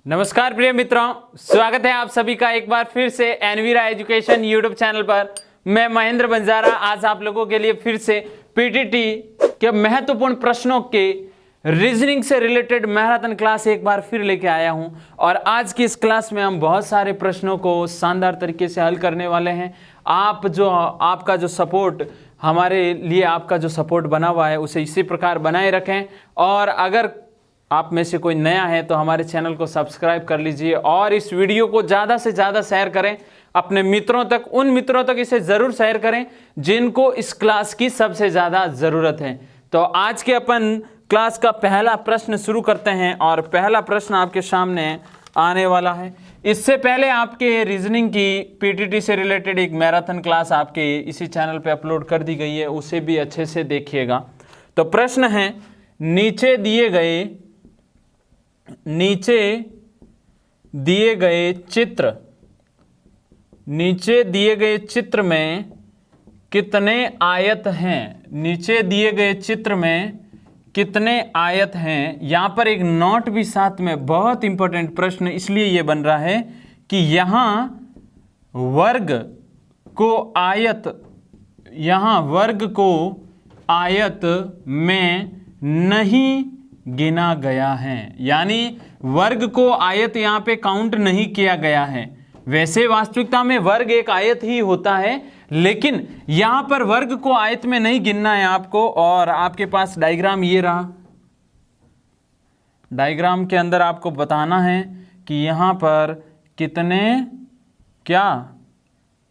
नमस्कार प्रिय मित्रों, स्वागत है आप सभी का एक बार फिर से एनवीरा एजुकेशन यूट्यूब चैनल पर। मैं महेंद्र बंजारा आज आप लोगों के लिए फिर से पीटीटी के महत्वपूर्ण प्रश्नों के रीजनिंग से रिलेटेड मैराथन क्लास एक बार फिर लेके आया हूं। और आज की इस क्लास में हम बहुत सारे प्रश्नों को शानदार तरीके से हल करने वाले हैं। आपका जो सपोर्ट हमारे लिए आपका जो सपोर्ट बना हुआ है उसे इसी प्रकार बनाए रखें। और अगर आप में से कोई नया है तो हमारे चैनल को सब्सक्राइब कर लीजिए और इस वीडियो को ज़्यादा से ज़्यादा शेयर करें अपने मित्रों तक। उन मित्रों तक इसे ज़रूर शेयर करें जिनको इस क्लास की सबसे ज़्यादा ज़रूरत है। तो आज के अपन क्लास का पहला प्रश्न शुरू करते हैं और पहला प्रश्न आपके सामने आने वाला है। इससे पहले आपके रीजनिंग की पीटीटी से रिलेटेड एक मैराथन क्लास आपके इसी चैनल पे अपलोड कर दी गई है, उसे भी अच्छे से देखिएगा। तो प्रश्न है, नीचे दिए गए चित्र में कितने आयत हैं? नीचे दिए गए चित्र में कितने आयत हैं? यहां पर एक नोट भी साथ में, बहुत इंपॉर्टेंट प्रश्न इसलिए यह बन रहा है कि यहां वर्ग को आयत में नहीं गिना गया है, यानी वर्ग को आयत यहां पे काउंट नहीं किया गया है। वैसे वास्तविकता में वर्ग एक आयत ही होता है, लेकिन यहां पर वर्ग को आयत में नहीं गिनना है आपको। और आपके पास डायग्राम ये रहा, डायग्राम के अंदर आपको बताना है कि यहां पर कितने, क्या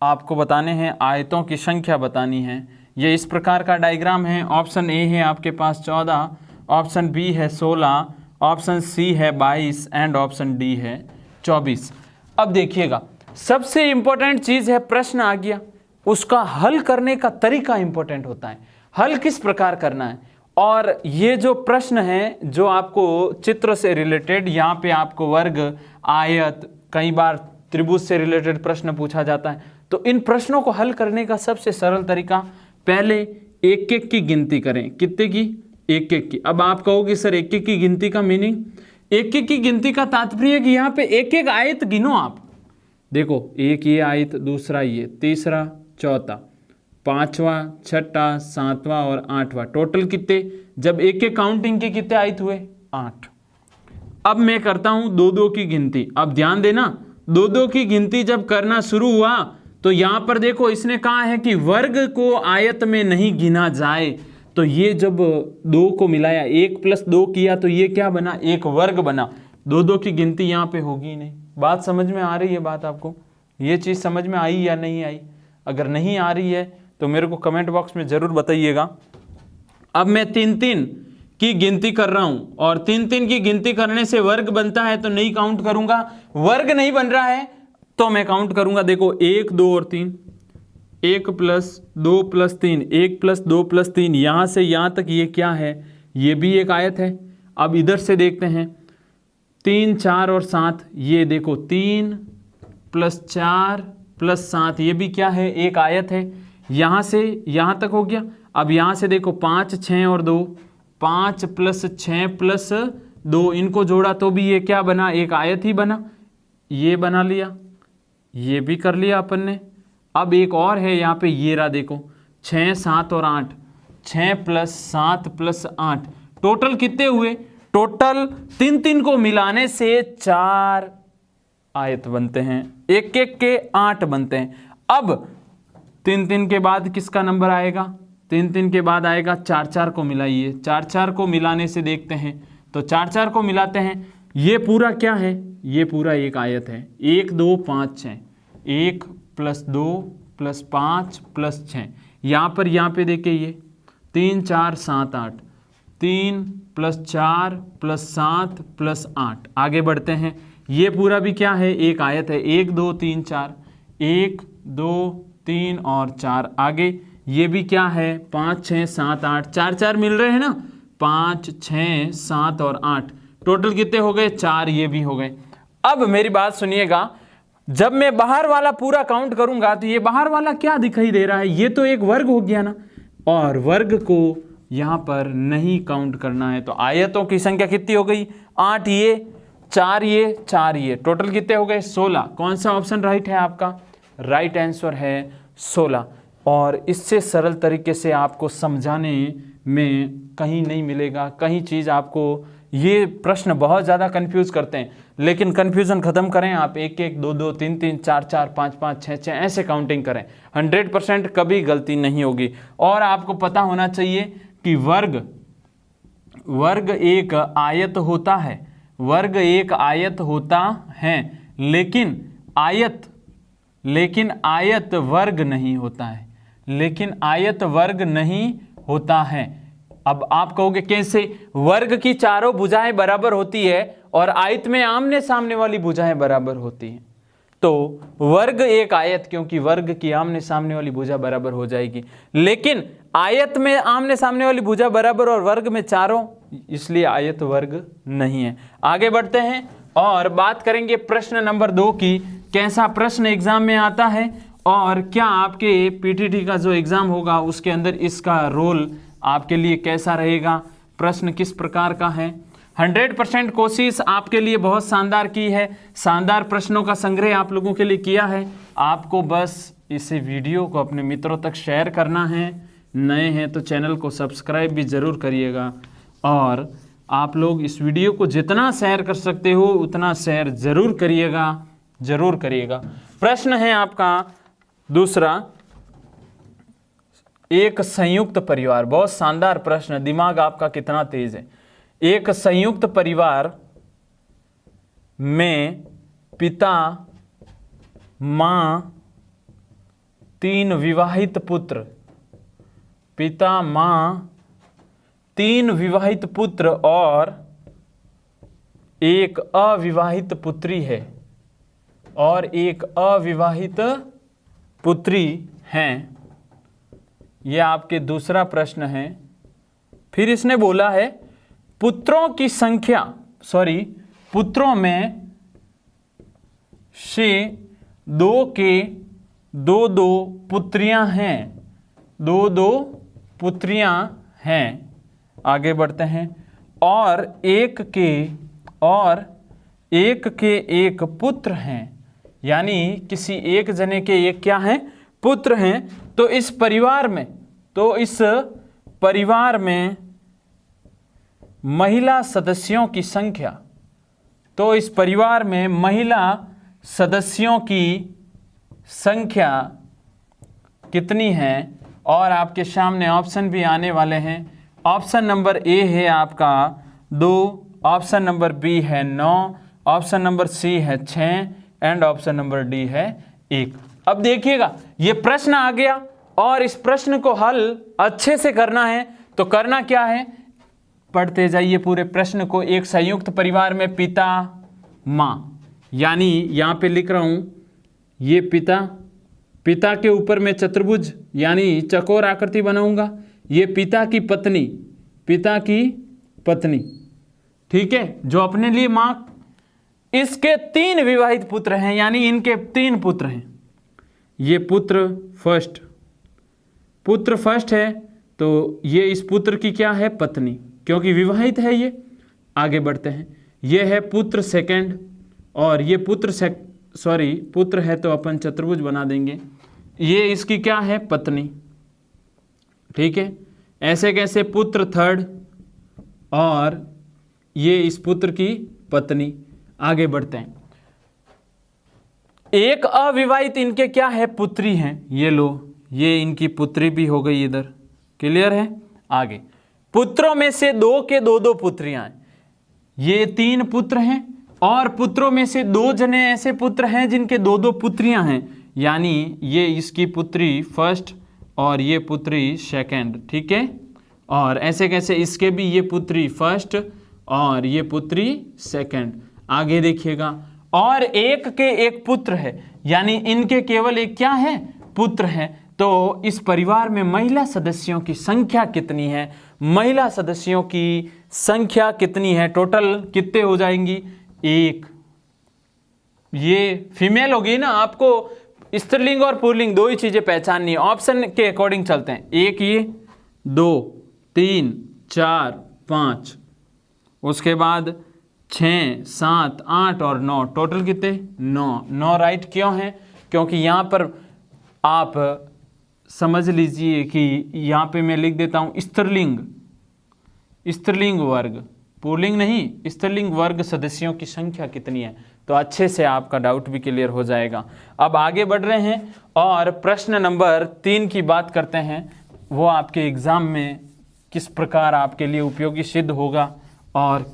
आपको बताने हैं, आयतों की संख्या बतानी है। ये इस प्रकार का डायग्राम है। ऑप्शन ए है आपके पास 14, ऑप्शन बी है 16, ऑप्शन सी है 22 एंड ऑप्शन डी है 24। अब देखिएगा, सबसे इंपॉर्टेंट चीज है प्रश्न आ गया, उसका हल करने का तरीका इंपॉर्टेंट होता है। हल किस प्रकार करना है। और ये जो प्रश्न है जो आपको चित्र से रिलेटेड, यहाँ पे आपको वर्ग, आयत, कई बार त्रिभुज से रिलेटेड प्रश्न पूछा जाता है। तो इन प्रश्नों को हल करने का सबसे सरल तरीका, पहले एक एक की गिनती करें। कितने की? एक एक की। अब आप कहोगे सर एक एक की गिनती का मीनिंग? एक एक की गिनती का तात्पर्य कि यहाँ पे एक एक आयत गिनो आप। देखो, एक ये आयत, दूसरा ये, तीसरा, चौथा, पांचवा, छठा, सातवां और आठवां, टोटल कितने? जब एक एक काउंटिंग के कितने आयत हुए? 8। अब मैं करता हूं दो दो की गिनती। अब ध्यान देना, दो दो की गिनती जब करना शुरू हुआ तो यहां पर देखो इसने कहा है कि वर्ग को आयत में नहीं गिना जाए। तो ये जब दो को मिलाया, 1 + 2 किया तो ये क्या बना? एक वर्ग बना। दो दो की गिनती यहाँ पे होगी नहीं। बात समझ में आ रही है? बात आपको ये चीज़ समझ में आई या नहीं आई? अगर नहीं आ रही है तो मेरे को कमेंट बॉक्स में ज़रूर बताइएगा। अब मैं 3-3 की गिनती कर रहा हूँ और 3-3 की गिनती करने से वर्ग बनता है तो नहीं काउंट करूँगा। वर्ग नहीं बन रहा है तो मैं काउंट करूँगा। देखो, 1, 2 और 3, 1 + 2 + 3, 1 + 2 + 3, यहाँ से यहाँ तक ये क्या है? ये भी एक आयत है। अब इधर से देखते हैं, 3, 4 और 7, ये देखो 3 + 4 + 7, ये भी क्या है? एक आयत है। यहाँ से यहाँ तक हो गया। अब यहाँ से देखो 5, 6 और 2, 5 + 6 + 2, इनको जोड़ा तो भी ये क्या बना? एक आयत ही बना। ये बना लिया, ये भी कर लिया अपन ने। अब एक और है यहाँ पे, ये रहा, देखो 6, 7 और 8, 6 + 7 + 8, टोटल कितने हुए? टोटल 3-3 को मिलाने से 4 आयत बनते हैं। एक एक के 8 बनते हैं। अब 3-3 के बाद किसका नंबर आएगा? 3-3 के बाद आएगा 4-4 को मिलाइए। 4-4 को मिलाने से देखते हैं, तो 4-4 को मिलाते हैं। ये पूरा क्या है? ये पूरा एक आयत है। 1, 2, 5, 6, 1 + 2 + 5 + 6, यहाँ पे देखिए ये 3, 4, 7, 8, 3 + 4 + 7 + 8। आगे बढ़ते हैं, ये पूरा भी क्या है? एक आयत है। 1, 2, 3, 4, 1, 2, 3 और 4। आगे ये भी क्या है? 5, 6, 7, 8, 4-4 मिल रहे हैं ना, 5, 6, 7 और 8, टोटल कितने हो गए? 4। ये भी हो गए। अब मेरी बात सुनिएगा, जब मैं बाहर वाला पूरा काउंट करूंगा तो ये बाहर वाला क्या दिखाई दे रहा है? ये तो एक वर्ग हो गया ना, और वर्ग को यहाँ पर नहीं काउंट करना है। तो आयतों की संख्या कितनी हो गई? 8। ये 4 ये, टोटल कितने हो गए 16। कौन सा ऑप्शन राइट है आपका? राइट आंसर है 16। और इससे सरल तरीके से आपको समझाने में कहीं नहीं मिलेगा, कहीं चीज़ आपको, ये प्रश्न बहुत ज़्यादा कंफ्यूज करते हैं, लेकिन कंफ्यूजन खत्म करें आप। 1 1 2 2 3 3 4 4 5 5 6 6 ऐसे काउंटिंग करें, 100% कभी गलती नहीं होगी। और आपको पता होना चाहिए कि वर्ग एक आयत होता है, वर्ग एक आयत होता है, लेकिन आयत वर्ग नहीं होता है, लेकिन आयत वर्ग नहीं होता है। अब आप कहोगे कैसे? वर्ग की चारों भुजाएं बराबर होती है और आयत में आमने सामने वाली भुजाएं बराबर होती हैं, तो वर्ग एक आयत, क्योंकि वर्ग की आमने सामने वाली भुजा बराबर हो जाएगी, लेकिन आयत में आमने सामने वाली भुजा बराबर और वर्ग में चारों, इसलिए आयत वर्ग नहीं है। आगे बढ़ते हैं और बात करेंगे प्रश्न नंबर 2 की। कैसा प्रश्न एग्जाम में आता है और क्या आपके पीटीटी का जो एग्जाम होगा उसके अंदर इसका रोल आपके लिए कैसा रहेगा, प्रश्न किस प्रकार का है। 100% कोशिश आपके लिए बहुत शानदार की है, शानदार प्रश्नों का संग्रह आप लोगों के लिए किया है। आपको बस इसे वीडियो को अपने मित्रों तक शेयर करना है, नए हैं तो चैनल को सब्सक्राइब भी ज़रूर करिएगा, और आप लोग इस वीडियो को जितना शेयर कर सकते हो उतना शेयर ज़रूर करिएगा। प्रश्न है आपका दूसरा, एक संयुक्त परिवार, बहुत शानदार प्रश्न, दिमाग आपका कितना तेज है। एक संयुक्त परिवार में पिता, मां, 3 विवाहित पुत्र, पिता, मां, 3 विवाहित पुत्र और एक अविवाहित पुत्री है, और एक अविवाहित पुत्री हैं। यह आपके दूसरा प्रश्न है। फिर इसने बोला है पुत्रों में से 2 के 2 पुत्रियां हैं, 2 पुत्रियां हैं। आगे बढ़ते हैं, और एक के एक पुत्र हैं, यानी किसी एक जने के एक क्या हैं? पुत्र हैं। तो इस परिवार में महिला सदस्यों की संख्या, तो इस परिवार में महिला सदस्यों की संख्या कितनी है? और आपके सामने ऑप्शन भी आने वाले हैं। ऑप्शन नंबर ए है आपका 2, ऑप्शन नंबर बी है 9, ऑप्शन नंबर सी है 6 एंड ऑप्शन नंबर डी है 1। अब देखिएगा, ये प्रश्न आ गया और इस प्रश्न को हल अच्छे से करना है, तो करना क्या है? पढ़ते जाइए पूरे प्रश्न को। एक संयुक्त परिवार में पिता, मां, यानी यहां पे लिख रहा हूं, ये पिता के ऊपर मैं चतुर्भुज यानी चकोर आकृति बनाऊंगा। ये पिता की पत्नी, ठीक है, जो अपने लिए मां, इसके 3 विवाहित पुत्र हैं, यानी इनके 3 पुत्र हैं। ये पुत्र फर्स्ट है, तो ये इस पुत्र की क्या है? पत्नी, क्योंकि विवाहित है ये। आगे बढ़ते हैं, ये है पुत्र सेकंड, और ये पुत्र है तो अपन चतुर्भुज बना देंगे। ये इसकी क्या है? पत्नी, ठीक है। ऐसे कैसे? पुत्र थर्ड, और ये इस पुत्र की पत्नी। आगे बढ़ते हैं, एक अविवाहित इनके क्या है? पुत्री हैं। ये लो, ये इनकी पुत्री भी हो गई इधर, क्लियर है। आगे, पुत्रों में से 2 के 2 पुत्रियां हैं। ये 3 पुत्र हैं, और पुत्रों में से 2 जने ऐसे पुत्र हैं जिनके 2 पुत्रियां हैं, यानी ये इसकी पुत्री फर्स्ट और ये पुत्री सेकंड, ठीक है। और ऐसे कैसे? इसके भी ये पुत्री फर्स्ट और ये पुत्री सेकंड। आगे देखिएगा, और एक के एक पुत्र है, यानी इनके केवल एक क्या है? पुत्र है। तो इस परिवार में महिला सदस्यों की संख्या कितनी है? महिला सदस्यों की संख्या कितनी है? टोटल कितने हो जाएंगी? 1। ये फीमेल होगी ना, आपको स्त्रीलिंग और पुल्लिंग 2 ही चीजें पहचाननी है। ऑप्शन के अकॉर्डिंग चलते हैं। 1 ये, 2 3 4 5, उसके बाद 6, 7, 8 और 9, टोटल कितने? 9 राइट क्यों है? क्योंकि यहाँ पर आप समझ लीजिए कि यहाँ पे मैं लिख देता हूँ स्त्रीलिंग वर्ग, पुल्लिंग नहीं, स्त्रीलिंग वर्ग सदस्यों की संख्या कितनी है, तो अच्छे से आपका डाउट भी क्लियर हो जाएगा। अब आगे बढ़ रहे हैं और प्रश्न नंबर 3 की बात करते हैं। वो आपके एग्ज़ाम में किस प्रकार आपके लिए उपयोगी सिद्ध होगा और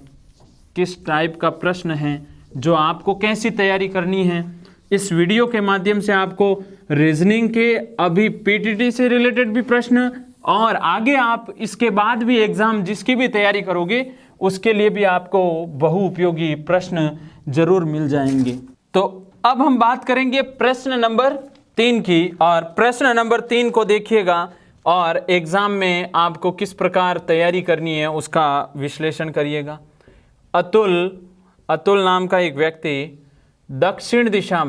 किस टाइप का प्रश्न है, जो आपको कैसी तैयारी करनी है। इस वीडियो के माध्यम से आपको रीजनिंग के अभी पीटीटी से रिलेटेड भी प्रश्न और आगे आप इसके बाद भी एग्जाम जिसकी भी तैयारी करोगे उसके लिए भी आपको बहुउपयोगी प्रश्न जरूर मिल जाएंगे। तो अब हम बात करेंगे प्रश्न नंबर 3 की, और प्रश्न नंबर 3 को देखिएगा और एग्जाम में आपको किस प्रकार तैयारी करनी है उसका विश्लेषण करिएगा। अतुल नाम का एक व्यक्ति दक्षिण दिशा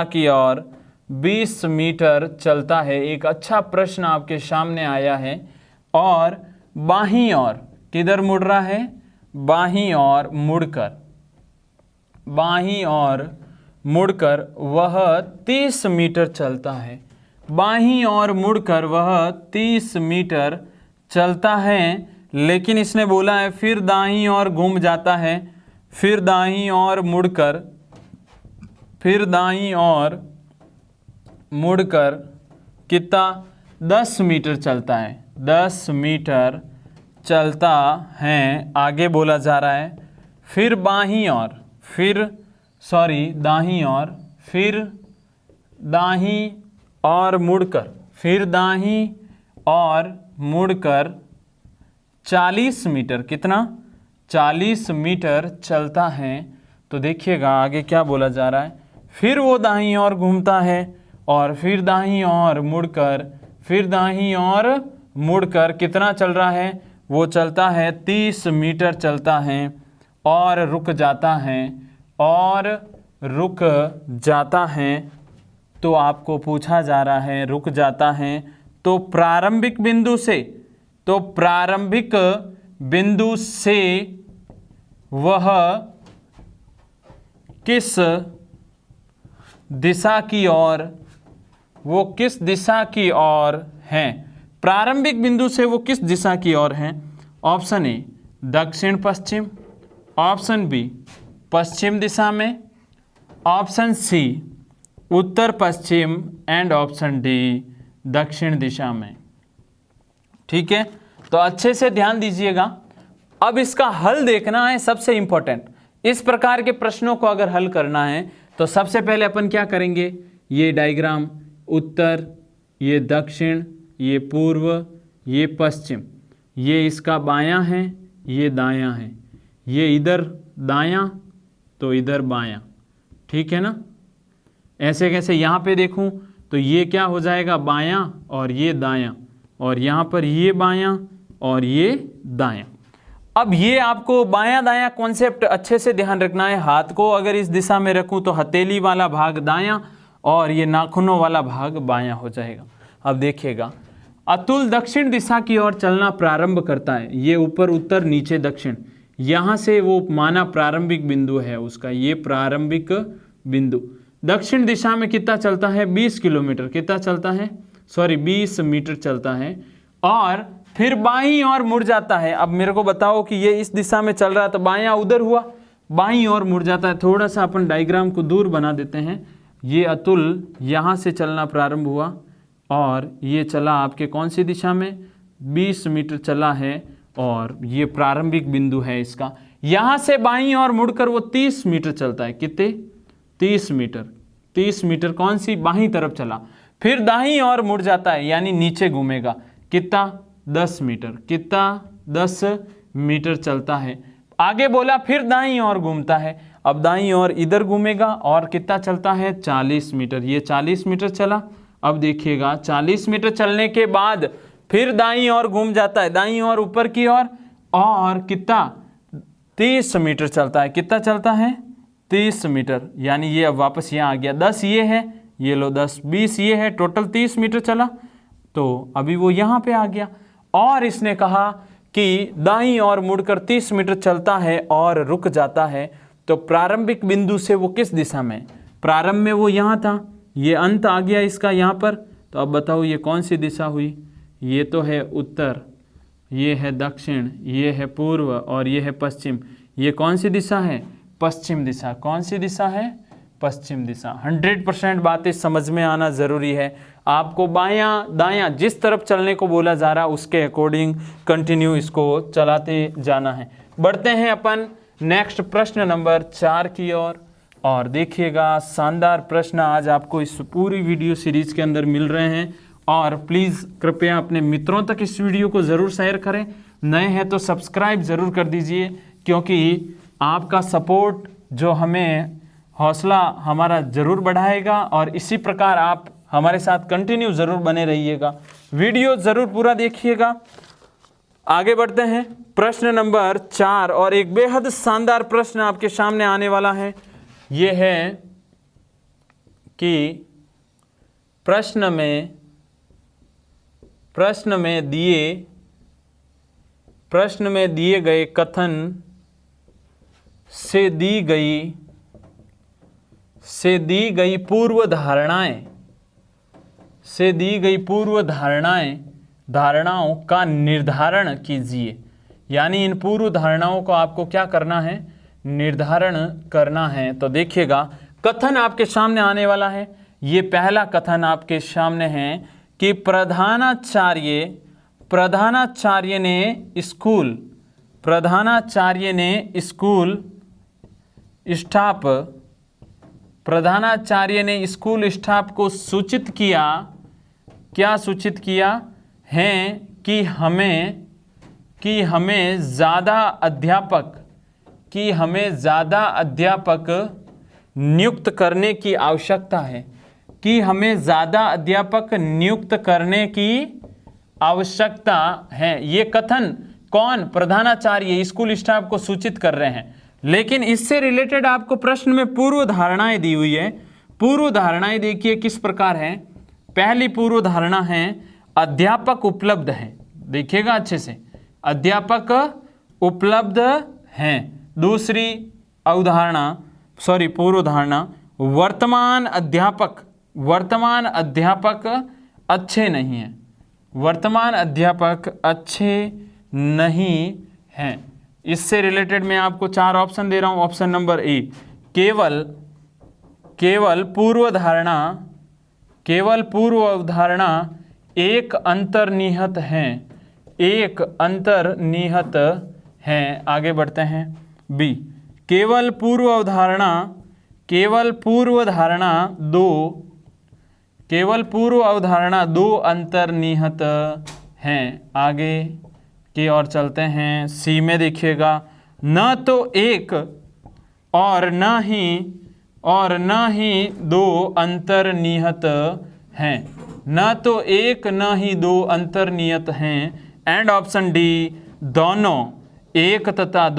की ओर 20 मीटर चलता है। एक अच्छा प्रश्न आपके सामने आया है। और बाहीं ओर किधर मुड़ रहा है? बाहीं ओर मुड़कर वह 30 मीटर चलता है। बाहीं ओर मुड़कर वह 30 मीटर चलता है, लेकिन इसने बोला है फिर दाईं ओर घूम जाता है। फिर दाईं ओर मुड़कर कितना? 10 मीटर चलता है। 10 मीटर चलता है। आगे बोला जा रहा है फिर दाईं ओर मुड़कर 40 मीटर, कितना? 40 मीटर चलता है। तो देखिएगा आगे क्या बोला जा रहा है। फिर वो दाईं ओर घूमता है और फिर दाईं ओर मुड़कर कितना चल रहा है? वो चलता है 30 मीटर चलता है और रुक जाता है। तो आपको पूछा जा रहा है रुक जाता है तो प्रारंभिक बिंदु से वह किस दिशा की ओर है? प्रारंभिक बिंदु से वो किस दिशा की ओर है? ऑप्शन ए दक्षिण पश्चिम, ऑप्शन बी पश्चिम दिशा में, ऑप्शन सी उत्तर पश्चिम एंड ऑप्शन डी दक्षिण दिशा में। ठीक है, तो अच्छे से ध्यान दीजिएगा। अब इसका हल देखना है, सबसे इंपॉर्टेंट। इस प्रकार के प्रश्नों को अगर हल करना है तो सबसे पहले अपन क्या करेंगे? ये डायग्राम, उत्तर, ये दक्षिण, ये पूर्व, ये पश्चिम, ये इसका बायां है, ये दायां है, ये इधर दायां तो इधर बायां। ठीक है ना? ऐसे कैसे यहाँ पे देखूं तो ये क्या हो जाएगा? बायां और ये दायां, और यहाँ पर ये बायां और ये दायां। अब ये आपको बायां दायां कॉन्सेप्ट अच्छे से ध्यान रखना है। हाथ को अगर इस दिशा में रखूं तो हथेली वाला भाग दायां और ये नाखूनों वाला भाग बायां हो जाएगा। अब देखिएगा, अतुल दक्षिण दिशा की ओर चलना प्रारंभ करता है। ये ऊपर उत्तर, नीचे दक्षिण, यहाँ से वो माना प्रारंभिक बिंदु है उसका, ये प्रारंभिक बिंदु। दक्षिण दिशा में कितना चलता है? 20 किलोमीटर। कितना चलता है? 20 मीटर चलता है और फिर बाईं ओर मुड़ जाता है। अब मेरे को बताओ कि ये इस दिशा में चल रहा है तो बायां उधर हुआ, बाईं ओर मुड़ जाता है। थोड़ा सा अपन डायग्राम को दूर बना देते हैं। ये अतुल यहाँ से चलना प्रारंभ हुआ और ये चला आपके कौन सी दिशा में? 20 मीटर चला है और ये प्रारंभिक बिंदु है इसका। यहाँ से बाईं ओर मुड़कर वो 30 मीटर चलता है। कितने? 30 मीटर। 30 मीटर कौन सी? बाईं तरफ चला। फिर दाईं ओर मुड़ जाता है, यानी नीचे घूमेगा। कितना? 10 मीटर। कितना? 10 मीटर चलता है। आगे बोला फिर दाईं ओर घूमता है। अब दाईं ओर इधर घूमेगा और कितना चलता है? 40 मीटर। ये 40 मीटर चला। अब देखिएगा 40 मीटर चलने के बाद फिर दाईं ओर घूम जाता है, दाईं ओर ऊपर की ओर, और कितना? 30 मीटर चलता है। कितना चलता है? 30 मीटर। यानी ये अब वापस यहाँ आ गया। 10 ये है, ये लो 10, 20 ये है, टोटल 30 मीटर चला। तो अभी वो यहाँ पे आ गया। और इसने कहा कि दाईं ओर मुड़कर 30 मीटर चलता है और रुक जाता है, तो प्रारंभिक बिंदु से वो किस दिशा में, प्रारंभ में वो यहाँ था, ये अंत आ गया इसका यहाँ पर, तो अब बताओ ये कौन सी दिशा हुई? ये तो है उत्तर, ये है दक्षिण, ये है पूर्व और ये है पश्चिम। ये कौन सी दिशा है? पश्चिम दिशा। कौन सी दिशा है? पश्चिम दिशा। 100% बातें समझ में आना ज़रूरी है। आपको बायां दायां जिस तरफ चलने को बोला जा रहा उसके अकॉर्डिंग कंटिन्यू इसको चलाते जाना है। बढ़ते हैं अपन नेक्स्ट प्रश्न नंबर 4 की ओर। और देखिएगा शानदार प्रश्न आज आपको इस पूरी वीडियो सीरीज के अंदर मिल रहे हैं। और प्लीज़ कृपया अपने मित्रों तक इस वीडियो को ज़रूर शेयर करें। नए हैं तो सब्सक्राइब ज़रूर कर दीजिए, क्योंकि आपका सपोर्ट जो हमें हौसला हमारा ज़रूर बढ़ाएगा। और इसी प्रकार आप हमारे साथ कंटिन्यू ज़रूर बने रहिएगा। वीडियो ज़रूर पूरा देखिएगा। आगे बढ़ते हैं प्रश्न नंबर 4। और एक बेहद शानदार प्रश्न आपके सामने आने वाला है। ये है कि प्रश्न में दिए गए कथन से दी गई पूर्व धारणाओं का निर्धारण कीजिए। यानी इन पूर्व धारणाओं को आपको क्या करना है? निर्धारण करना है। तो देखिएगा कथन आपके सामने आने वाला है। ये पहला कथन आपके सामने है कि प्रधानाचार्य ने स्कूल स्टाफ को सूचित किया, क्या सूचित किया है कि हमें ज़्यादा अध्यापक नियुक्त करने की आवश्यकता है, कि हमें ज़्यादा अध्यापक नियुक्त करने की आवश्यकता है। ये कथन कौन? प्रधानाचार्य स्कूल स्टाफ को सूचित कर रहे हैं। लेकिन इससे रिलेटेड आपको प्रश्न में पूर्व धारणाएं दी हुई है। पूर्व धारणाएं देखिए किस प्रकार है। पहली पूर्व धारणा है अध्यापक उपलब्ध हैं। देखिएगा अच्छे से, अध्यापक उपलब्ध हैं। दूसरी पूर्व धारणा वर्तमान अध्यापक अच्छे नहीं हैं। वर्तमान अध्यापक अच्छे नहीं हैं। इससे रिलेटेड मैं आपको 4 ऑप्शन दे रहा हूं। ऑप्शन नंबर ए, केवल पूर्व धारणा एक अंतर्निहित है। आगे बढ़ते हैं। बी, केवल पूर्व अवधारणा 2 अंतर्निहित हैं। आगे की ओर चलते हैं। सी में देखिएगा, न तो एक और न ही 2 अंतर्निहित हैं। न तो एक न ही 2 अंतर्निहित हैं। एंड ऑप्शन डी, दोनों एक तथा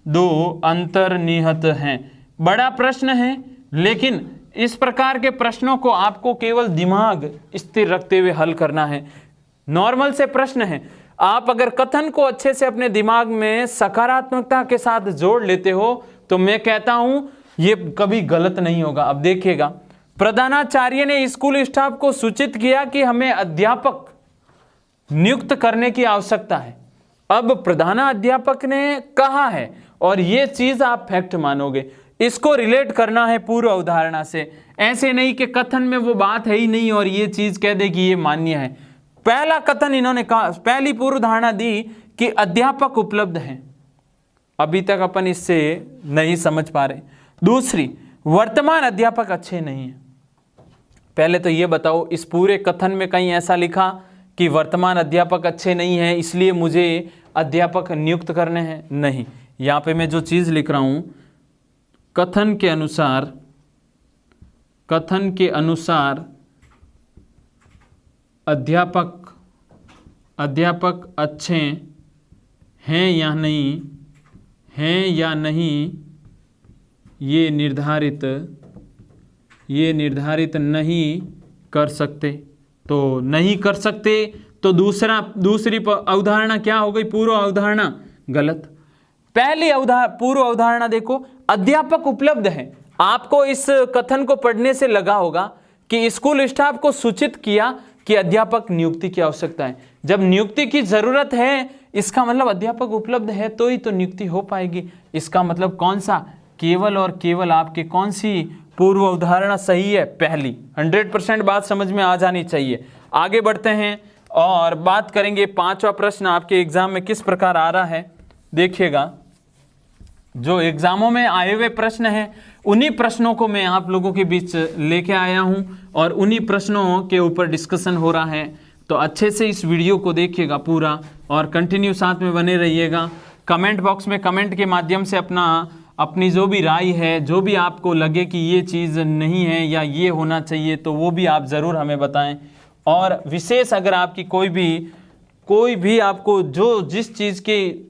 दो अंतर्निहित हैं। बड़ा प्रश्न है, लेकिन इस प्रकार के प्रश्नों को आपको केवल दिमाग स्थिर रखते हुए हल करना है। नॉर्मल से प्रश्न है। आप अगर कथन को अच्छे से अपने दिमाग में सकारात्मकता के साथ जोड़ लेते हो तो मैं कहता हूं ये कभी गलत नहीं होगा। अब देखिएगा, प्रधानाचार्य ने स्कूल स्टाफ को सूचित किया कि हमें अध्यापक नियुक्त करने की आवश्यकता है। अब प्रधानाध्यापक ने कहा है और ये चीज आप फैक्ट मानोगे। इसको रिलेट करना है पूर्व अवधारणा से। ऐसे नहीं कि कथन में वो बात है ही नहीं और ये चीज कह दे कि ये मान्य है। पहला कथन इन्होंने कहा, पहली पूर्व धारणा दी कि अध्यापक उपलब्ध हैं। अभी तक अपन इससे नहीं समझ पा रहे। दूसरी, वर्तमान अध्यापक अच्छे नहीं हैं। पहले तो ये बताओ, इस पूरे कथन में कहीं ऐसा लिखा कि वर्तमान अध्यापक अच्छे नहीं हैं इसलिए मुझे अध्यापक नियुक्त करने हैं? नहीं। यहाँ पे मैं जो चीज़ लिख रहा हूँ, कथन के अनुसार अध्यापक अच्छे हैं या नहीं ये निर्धारित नहीं कर सकते। तो नहीं कर सकते। तो दूसरी अवधारणा क्या हो गई? पूर्व अवधारणा गलत। पहली पूर्व अवधारणा देखो, अध्यापक उपलब्ध है। आपको इस कथन को पढ़ने से लगा होगा कि स्कूल स्टाफ को सूचित किया कि अध्यापक नियुक्ति की आवश्यकता है। जब नियुक्ति की जरूरत है, इसका मतलब अध्यापक उपलब्ध है तो ही तो नियुक्ति हो पाएगी। इसका मतलब कौन सा? केवल और केवल आपके कौन सी पूर्व अवधारणा सही है? पहली। 100% बात समझ में आ जानी चाहिए। आगे बढ़ते हैं और बात करेंगे। 5वां प्रश्न आपके एग्जाम में किस प्रकार आ रहा है देखिएगा। जो एग्जामों में आए हुए प्रश्न हैं, उन्हीं प्रश्नों को मैं आप लोगों के बीच लेके आया हूं और उन्हीं प्रश्नों के ऊपर डिस्कशन हो रहा है। तो अच्छे से इस वीडियो को देखिएगा पूरा और कंटिन्यू साथ में बने रहिएगा। कमेंट बॉक्स में कमेंट के माध्यम से अपनी जो भी राय है, जो भी आपको लगे कि ये चीज़ नहीं है या ये होना चाहिए, तो वो भी आप ज़रूर हमें बताएं। और विशेष अगर आपकी कोई भी आपको जिस चीज़ की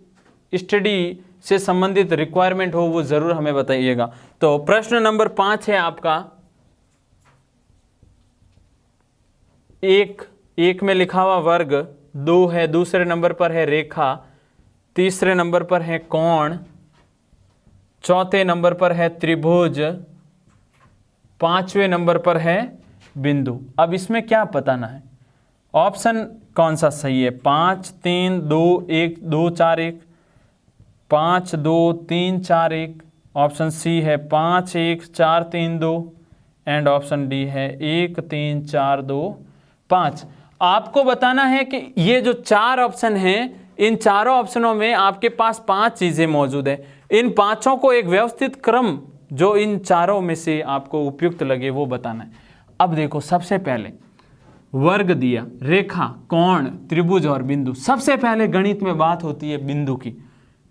स्टडी से संबंधित रिक्वायरमेंट हो, वो ज़रूर हमें बताइएगा। तो प्रश्न नंबर 5 है आपका। एक में लिखा हुआ वर्ग, 2 है, दूसरे नंबर पर है रेखा, तीसरे नंबर पर है कोण, चौथे नंबर पर है त्रिभुज, 5वें नंबर पर है बिंदु। अब इसमें क्या बताना है? ऑप्शन कौन सा सही है? 5 3 2 1 2 4 1, 5 2 3 4 1, ऑप्शन सी है 5 1 4 3 2 एंड ऑप्शन डी है 1 3 4 2 5। आपको बताना है कि ये जो 4 ऑप्शन हैं, इन चारों ऑप्शनों में आपके पास 5 चीजें मौजूद है। इन पांचों को एक व्यवस्थित क्रम जो इन चारों में से आपको उपयुक्त लगे वो बताना है। अब देखो, सबसे पहले वर्ग दिया, रेखा, कोण, त्रिभुज और बिंदु। सबसे पहले गणित में बात होती है बिंदु की।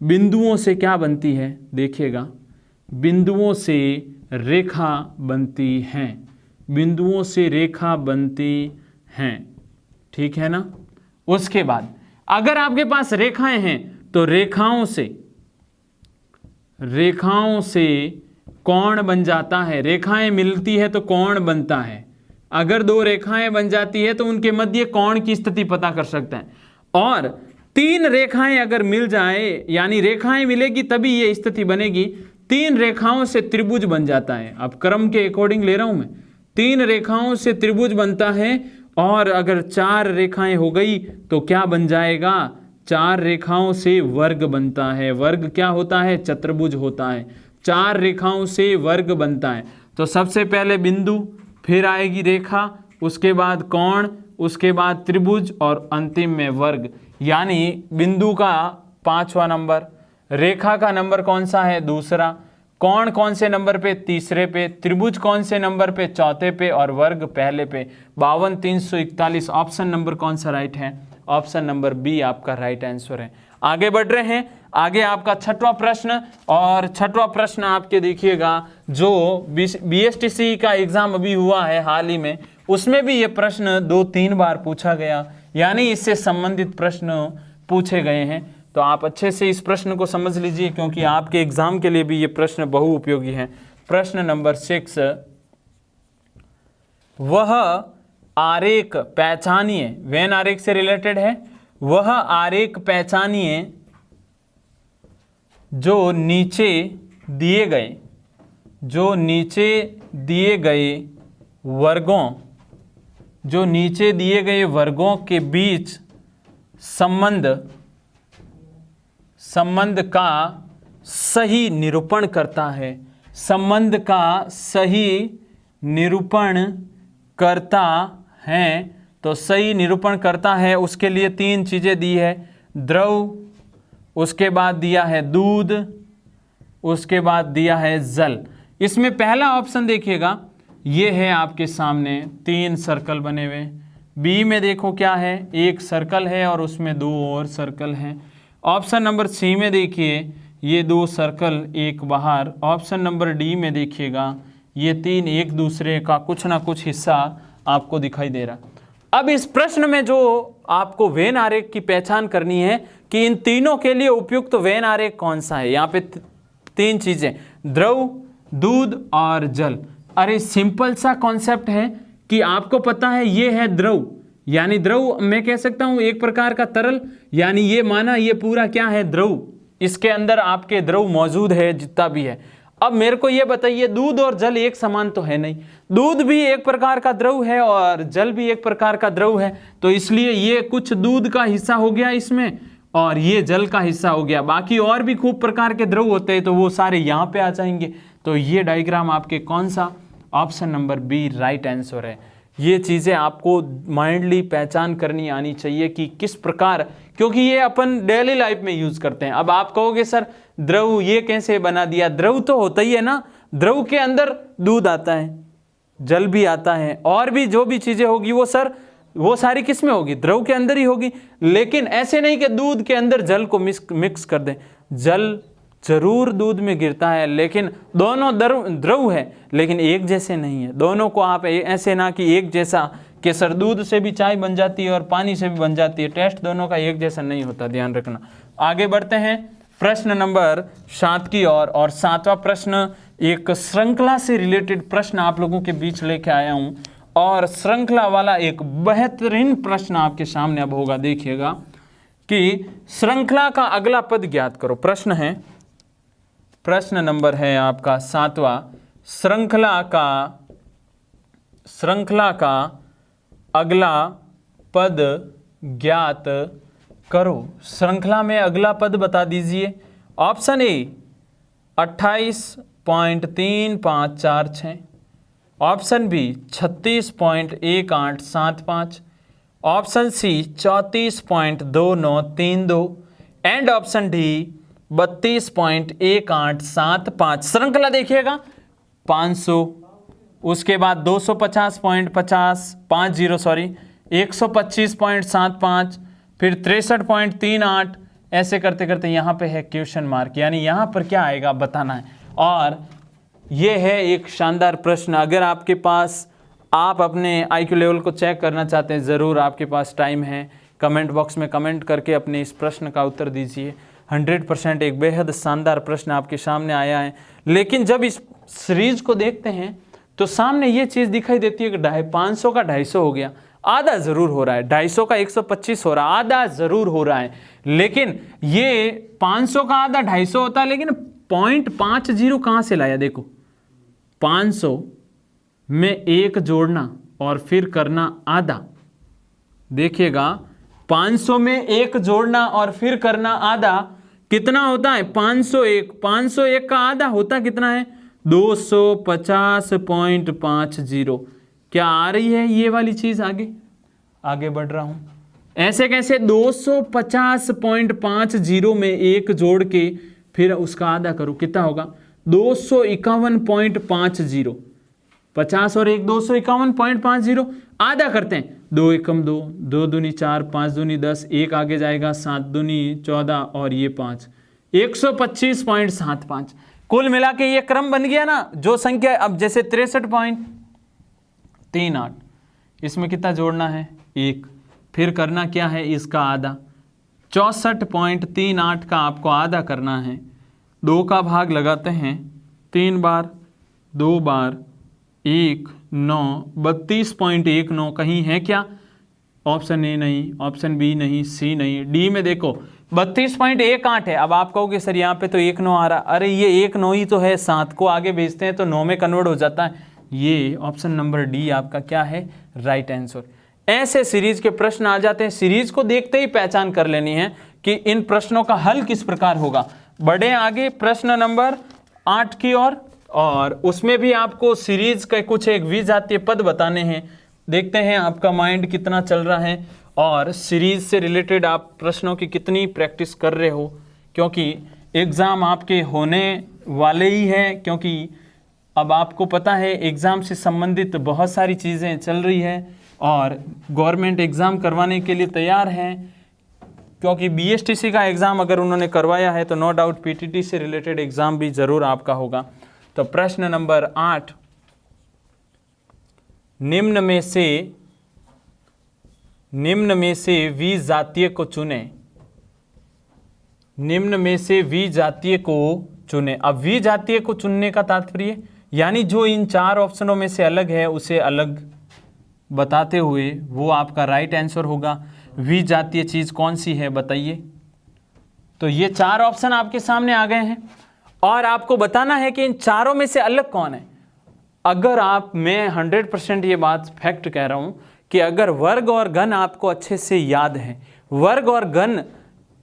बिंदुओं से क्या बनती है देखिएगा, बिंदुओं से रेखा बनती है, बिंदुओं से रेखा बनती हैं, ठीक है ना। उसके बाद अगर आपके पास रेखाएं हैं तो रेखाओं से कोण बन जाता है। रेखाएं मिलती है तो कोण बनता है। अगर 2 रेखाएं बन जाती है तो उनके मध्य कोण की स्थिति पता कर सकते हैं। और 3 रेखाएं अगर मिल जाए, यानी रेखाएं मिलेगी तभी ये स्थिति बनेगी। 3 रेखाओं से त्रिभुज बन जाता है। अब क्रम के अकॉर्डिंग ले रहा हूं मैं। 3 रेखाओं से त्रिभुज बनता है और अगर 4 रेखाएं हो गई तो क्या बन जाएगा? 4 रेखाओं से वर्ग बनता है। वर्ग क्या होता है? चतुर्भुज होता है। 4 रेखाओं से वर्ग बनता है। तो सबसे पहले बिंदु, फिर आएगी रेखा, उसके बाद कोण, उसके बाद त्रिभुज और अंतिम में वर्ग। यानी बिंदु का 5वां नंबर, रेखा का नंबर कौन सा है? दूसरा, कोण कौन से नंबर पे? तीसरे पे, त्रिभुज कौन से नंबर पे? चौथे पे और वर्ग पहले पे। 52 341 ऑप्शन नंबर कौन सा राइट है? ऑप्शन नंबर बी आपका राइट आंसर है। आगे बढ़ रहे हैं। आगे आपका 6वां प्रश्न, और 6वां प्रश्न आपके देखिएगा, जो BSTC का एग्जाम अभी हुआ है हाल ही में, उसमें भी ये प्रश्न 2-3 बार पूछा गया, यानी इससे संबंधित प्रश्न पूछे गए हैं। तो आप अच्छे से इस प्रश्न को समझ लीजिए, क्योंकि आपके एग्जाम के लिए भी ये प्रश्न बहुउपयोगी है। प्रश्न नंबर 6, वह आरेख पहचानिए। वेन आरेख से रिलेटेड है। वह आरेख पहचानिए जो नीचे दिए गए वर्गों के बीच संबंध का सही निरूपण करता है। संबंध का सही निरूपण करता है। तो सही निरूपण करता है, उसके लिए 3 चीजें दी है। द्रव, उसके बाद दिया है दूध, उसके बाद दिया है जल। इसमें पहला ऑप्शन देखिएगा, ये है आपके सामने 3 सर्कल बने हुए। बी में देखो क्या है, 1 सर्कल है और उसमें 2 और सर्कल हैं। ऑप्शन नंबर सी में देखिए, ये 2 सर्कल, 1 बाहर। ऑप्शन नंबर डी में देखिएगा, ये 3 एक दूसरे का कुछ ना कुछ हिस्सा आपको दिखाई दे रहा। अब इस प्रश्न में जो आपको वेन आरेख की पहचान करनी है कि इन तीनों के लिए उपयुक्त वेन आरेख कौन सा है। यहाँ पे 3 चीजें, द्रव, दूध और जल। अरे सिंपल सा कॉन्सेप्ट है कि आपको पता है ये है द्रव, यानी द्रव मैं कह सकता हूं एक प्रकार का तरल, यानी ये माना ये पूरा क्या है द्रव, इसके अंदर आपके द्रव मौजूद है जितना भी है। अब मेरे को ये बताइए दूध और जल एक समान तो है नहीं, दूध भी एक प्रकार का द्रव है और जल भी एक प्रकार का द्रव है, तो इसलिए ये कुछ दूध का हिस्सा हो गया इसमें और ये जल का हिस्सा हो गया। बाकी और भी खूब प्रकार के द्रव होते हैं तो वो सारे यहाँ पे आ जाएंगे। तो ये डायग्राम आपके कौन सा, option number B right answer है। ये चीज़ें आपको माइंडली पहचान करनी आनी चाहिए कि किस प्रकार, क्योंकि ये अपन डेली लाइफ में यूज करते हैं। अब आप कहोगे सर द्रव ये कैसे बना दिया, द्रव तो होता ही है ना, द्रव के अंदर दूध आता है, जल भी आता है और भी जो भी चीजें होगी वो सर वो सारी किस में होगी, द्रव के अंदर ही होगी। लेकिन ऐसे नहीं कि दूध के अंदर जल को मिक्स कर दें, जल जरूर दूध में गिरता है लेकिन दोनों द्रव है लेकिन एक जैसे नहीं है। दोनों को आप ऐसे ना कि एक जैसा कि सर दूध से भी चाय बन जाती है और पानी से भी बन जाती है, टेस्ट दोनों का एक जैसा नहीं होता, ध्यान रखना। आगे बढ़ते हैं प्रश्न नंबर 7 की ओर, और 7वां प्रश्न एक श्रृंखला से रिलेटेड प्रश्न आप लोगों के बीच लेके आया हूं और श्रृंखला वाला एक बेहतरीन प्रश्न आपके सामने अब होगा। देखिएगा कि श्रृंखला का अगला पद ज्ञात करो। प्रश्न है, प्रश्न नंबर है आपका 7वां, श्रृंखला का अगला पद ज्ञात करो। श्रृंखला में अगला पद बता दीजिए। Option A 28.3546, option B 36.1875, option C 34.2932 and option D 32.1875। श्रृंखला देखिएगा 500, उसके बाद 250.50 125.75, फिर 63.38, ऐसे करते करते यहाँ पे है क्वेश्चन मार्क, यानी यहाँ पर क्या आएगा बताना है। और ये है एक शानदार प्रश्न। अगर आपके पास, आप अपने IQ लेवल को चेक करना चाहते हैं, ज़रूर आपके पास टाइम है, कमेंट बॉक्स में कमेंट करके अपने इस प्रश्न का उत्तर दीजिए। 100% एक बेहद शानदार प्रश्न आपके सामने आया है। लेकिन जब इस सीरीज को देखते हैं तो सामने ये चीज़ दिखाई देती है कि 500 का 250 हो गया, आधा ज़रूर हो रहा है, 250 का 125 हो रहा है, आधा ज़रूर हो रहा है। लेकिन ये 500 का आधा 250 होता है, लेकिन 0.50 कहाँ से लाया? देखो 500 में एक जोड़ना और फिर करना आधा, देखिएगा 500 में एक जोड़ना और फिर करना आधा कितना होता है? 501 का आधा होता कितना है? 250.50। क्या आ रही है ये वाली चीज? आगे बढ़ रहा हूं। ऐसे कैसे? 250.50 में एक जोड़ के फिर उसका आधा करो, कितना होगा? 251.50। 50 और 1 251.50, आधा करते हैं, 2 एकम 2, 2 दूनी 4, 5 दूनी 10, 1 आगे जाएगा, 7 दूनी 14 और ये 5, 125.75। कुल मिला के ये क्रम बन गया ना, जो संख्या अब जैसे 63.38, इसमें कितना जोड़ना है? 1, फिर करना क्या है? इसका आधा, 64.38 का आपको आधा करना है, 2 का भाग लगाते हैं 3 बार, 2 बार, 1, 9, 32.19। कहीं है क्या? ऑप्शन ए नहीं, ऑप्शन बी नहीं, सी नहीं, डी में देखो 32.18 है। अब आप कहोगे सर यहाँ पे तो 1 9 आ रहा, अरे ये 1 9 ही तो है, 7 को आगे भेजते हैं तो 9 में कन्वर्ट हो जाता है। ये ऑप्शन नंबर डी आपका क्या है? Right answer. ऐसे सीरीज के प्रश्न आ जाते हैं, सीरीज को देखते ही पहचान कर लेनी है कि इन प्रश्नों का हल किस प्रकार होगा। बढ़े आगे प्रश्न नंबर 8 की ओर, और उसमें भी आपको सीरीज के कुछ एक विजातीय पद बताने हैं। देखते हैं आपका माइंड कितना चल रहा है और सीरीज से रिलेटेड आप प्रश्नों की कितनी प्रैक्टिस कर रहे हो, क्योंकि एग्ज़ाम आपके होने वाले ही हैं। क्योंकि अब आपको पता है एग्ज़ाम से संबंधित बहुत सारी चीज़ें चल रही है और गवर्नमेंट एग्ज़ाम करवाने के लिए तैयार हैं, क्योंकि BSTC का एग्ज़ाम अगर उन्होंने करवाया है तो नो डाउट PTT से रिलेटेड एग्ज़ाम भी ज़रूर आपका होगा। तो प्रश्न नंबर 8, निम्न में से विजातीय को चुनें। निम्न में से विजातीय को चुनें। अब विजातीय को चुनने का तात्पर्य यानी जो इन 4 ऑप्शनों में से अलग है उसे अलग बताते हुए वो आपका राइट आंसर होगा। विजातीय चीज कौन सी है बताइए। तो ये 4 ऑप्शन आपके सामने आ गए हैं और आपको बताना है कि इन चारों में से अलग कौन है। अगर आप, मैं 100% ये बात फैक्ट कह रहा हूं कि अगर वर्ग और घन आपको अच्छे से याद है, वर्ग और घन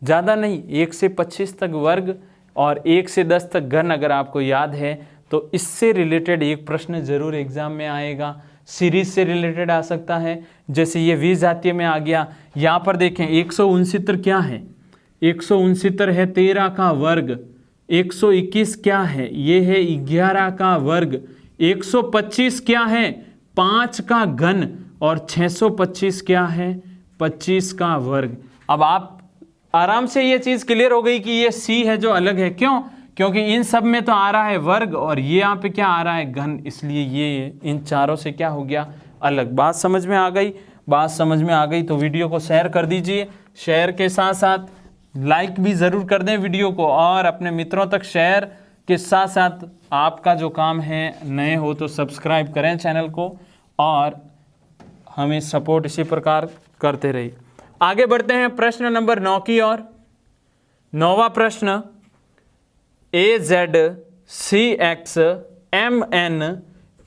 ज़्यादा नहीं, 1 से 25 तक वर्ग और 1 से 10 तक घन अगर आपको याद है तो इससे रिलेटेड एक प्रश्न जरूर एग्जाम में आएगा। सीरीज से रिलेटेड आ सकता है, जैसे ये विजातीय में आ गया। यहाँ पर देखें 169 क्या है, 169 है 13 का वर्ग। 121 क्या है, ये है 11 का वर्ग। 125 क्या है, 5 का घन। और 625 क्या है, 25 का वर्ग। अब आप आराम से ये चीज क्लियर हो गई कि ये सी है जो अलग है। क्यों? क्योंकि इन सब में तो आ रहा है वर्ग और ये यहाँ पे क्या आ रहा है, घन, इसलिए ये इन चारों से क्या हो गया, अलग। बात समझ में आ गई? बात समझ में आ गई तो वीडियो को शेयर कर दीजिए। शेयर के साथ साथ लाइक भी ज़रूर कर दें वीडियो को, और अपने मित्रों तक शेयर के साथ साथ आपका जो काम है, नए हो तो सब्सक्राइब करें चैनल को और हमें सपोर्ट इसी प्रकार करते रहिए। आगे बढ़ते हैं प्रश्न नंबर 9 की ओर। 9वां प्रश्न, AZCXMN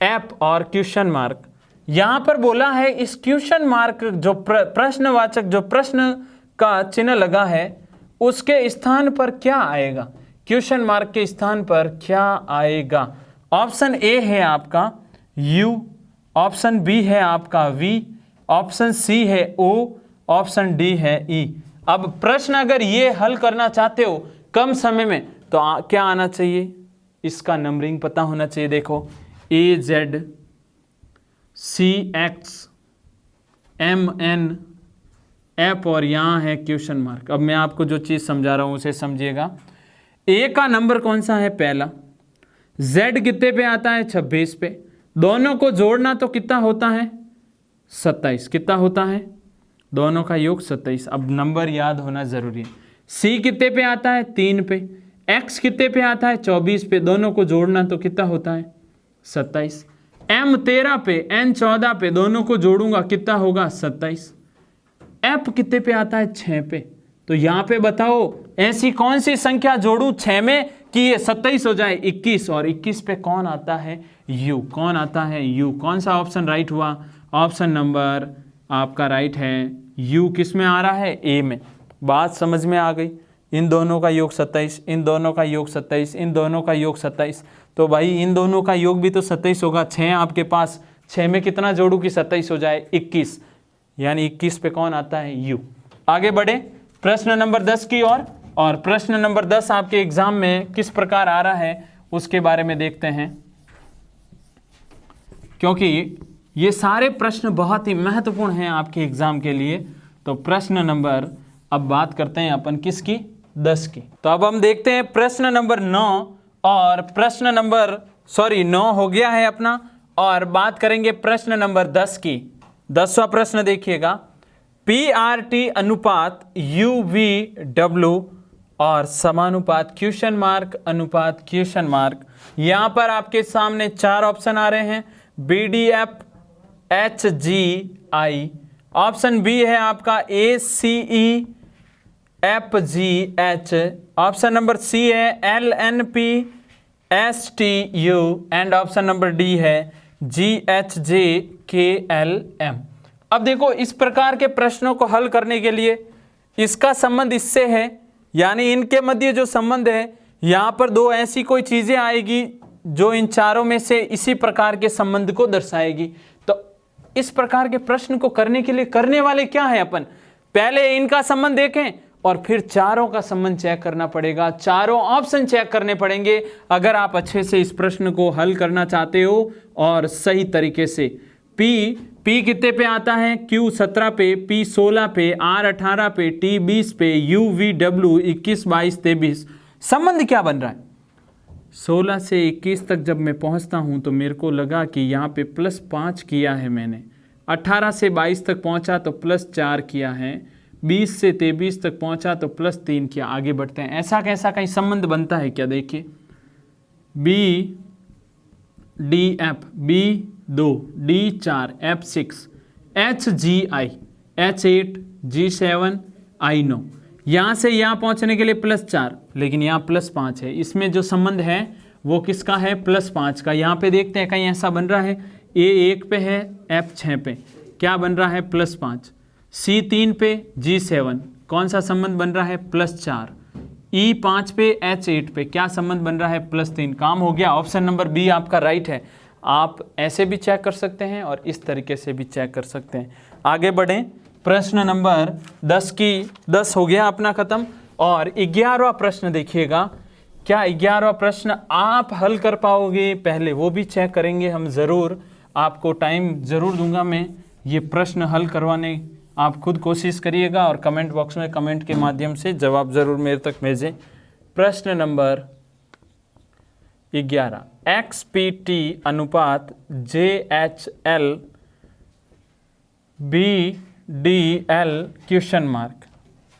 एप और क्वेश्चन मार्क। यहां पर बोला है इस क्वेश्चन मार्क जो प्रश्नवाचक जो प्रश्न का चिन्ह लगा है उसके स्थान पर क्या आएगा, क्वेश्चन मार्क के स्थान पर क्या आएगा। ऑप्शन ए है आपका U, ऑप्शन बी है आपका V, ऑप्शन सी है O, ऑप्शन डी है E। अब प्रश्न अगर ये हल करना चाहते हो कम समय में तो क्या आना चाहिए, इसका नंबरिंग पता होना चाहिए। देखो AZCXMN एप और यहाँ है क्वेश्चन मार्क। अब मैं आपको जो चीज़ समझा रहा हूँ उसे समझिएगा। ए का नंबर कौन सा है, पहला। Z कितने पे आता है, 26 पे। दोनों को जोड़ना तो कितना होता है, 27। कितना होता है, दोनों का योग 27। अब नंबर याद होना जरूरी है। C कितने पे आता है, 3 पे। X कितने पे आता है, 24 पे। दोनों को जोड़ना तो कितना होता है, 27। M 13 पे, N 14 पे। दोनों को जोड़ूंगा कितना होगा, 27। F कितने पे आता है, 6 पे। तो यहां पे बताओ ऐसी कौन सी संख्या जोड़ू 6 में कि ये 27 हो जाए, 21। और 21 पे कौन आता है, U। कौन आता है, U। कौन सा ऑप्शन राइट हुआ, ऑप्शन नंबर आपका राइट है U। किस में आ रहा है, A में। बात समझ में आ गई। इन दोनों का योग 27, इन दोनों का योग 27, इन दोनों का योग 27। तो भाई इन दोनों का योग भी तो 27 होगा। 6 आपके पास, 6 में कितना जोड़ू कि 27 हो जाए, 21। यानी 21 पे कौन आता है, U। आगे बढ़े प्रश्न नंबर 10 की ओर। और प्रश्न नंबर 10 आपके एग्जाम में किस प्रकार आ रहा है उसके बारे में देखते हैं, क्योंकि ये सारे प्रश्न बहुत ही महत्वपूर्ण हैं आपके एग्जाम के लिए। तो प्रश्न नंबर, अब बात करते हैं अपन किसकी, 10 की। तो अब हम देखते हैं प्रश्न नंबर 9 और प्रश्न नंबर 9 हो गया है अपना, और बात करेंगे प्रश्न नंबर 10 की। 10वां प्रश्न देखिएगा, PRT अनुपात UVW और समानुपात क्वेश्चन मार्क अनुपात क्वेश्चन मार्क। यहां पर आपके सामने 4 ऑप्शन आ रहे हैं, BDF HGI। ऑप्शन बी है आपका ACE FGH। Option number C है LNP STU and option number D है GHJ KLM। अब देखो इस प्रकार के प्रश्नों को हल करने के लिए इसका संबंध इससे है, यानी इनके मध्य जो संबंध है, यहाँ पर 2 ऐसी कोई चीजें आएगी जो इन चारों में से इसी प्रकार के संबंध को दर्शाएगी। तो इस प्रकार के प्रश्न को करने के लिए करने वाले क्या है, अपन पहले इनका संबंध देखें और फिर चारों का संबंध चेक करना पड़ेगा, चारों ऑप्शन चेक करने पड़ेंगे अगर आप अच्छे से इस प्रश्न को हल करना चाहते हो और सही तरीके से। P कितने पे आता है, Q 17 पे, P 16 पे, R 18 पे, T 20 पे, U V W 21 22 23। संबंध क्या बन रहा है, 16 से 21 तक जब मैं पहुंचता हूं तो मेरे को लगा कि यहाँ पे +5 किया है मैंने, 18 से 22 तक पहुंचा तो +4 किया है, 20 से 23 तक पहुंचा तो +3 किया। आगे बढ़ते हैं, ऐसा कैसा कहीं संबंध बनता है क्या, देखिए B D F, B 2, D 4, F 6, HGI, H8, G7, I9, यहाँ से यहाँ पहुँचने के लिए +4, लेकिन यहाँ +5 है। इसमें जो संबंध है वो किसका है? +5 का। यहाँ पे देखते हैं कहीं ऐसा बन रहा है, A1 पे है, F6 पे क्या बन रहा है? +5, C3 पे G7 कौन सा संबंध बन रहा है? +4, E5 पे H8 पे क्या संबंध बन रहा है? +3। काम हो गया। ऑप्शन नंबर बी आपका राइट है। आप ऐसे भी चेक कर सकते हैं और इस तरीके से भी चेक कर सकते हैं। आगे बढ़ें, प्रश्न नंबर 10 हो गया अपना खत्म। और 11वां प्रश्न देखिएगा, क्या 11वां प्रश्न आप हल कर पाओगे? पहले वो भी चेक करेंगे हम, ज़रूर आपको टाइम ज़रूर दूंगा मैं ये प्रश्न हल करवाने। आप खुद कोशिश करिएगा और कमेंट बॉक्स में कमेंट के माध्यम से जवाब ज़रूर मेरे तक भेजें। प्रश्न नंबर 11, XPT अनुपात JHL BDL क्वेश्चन मार्क।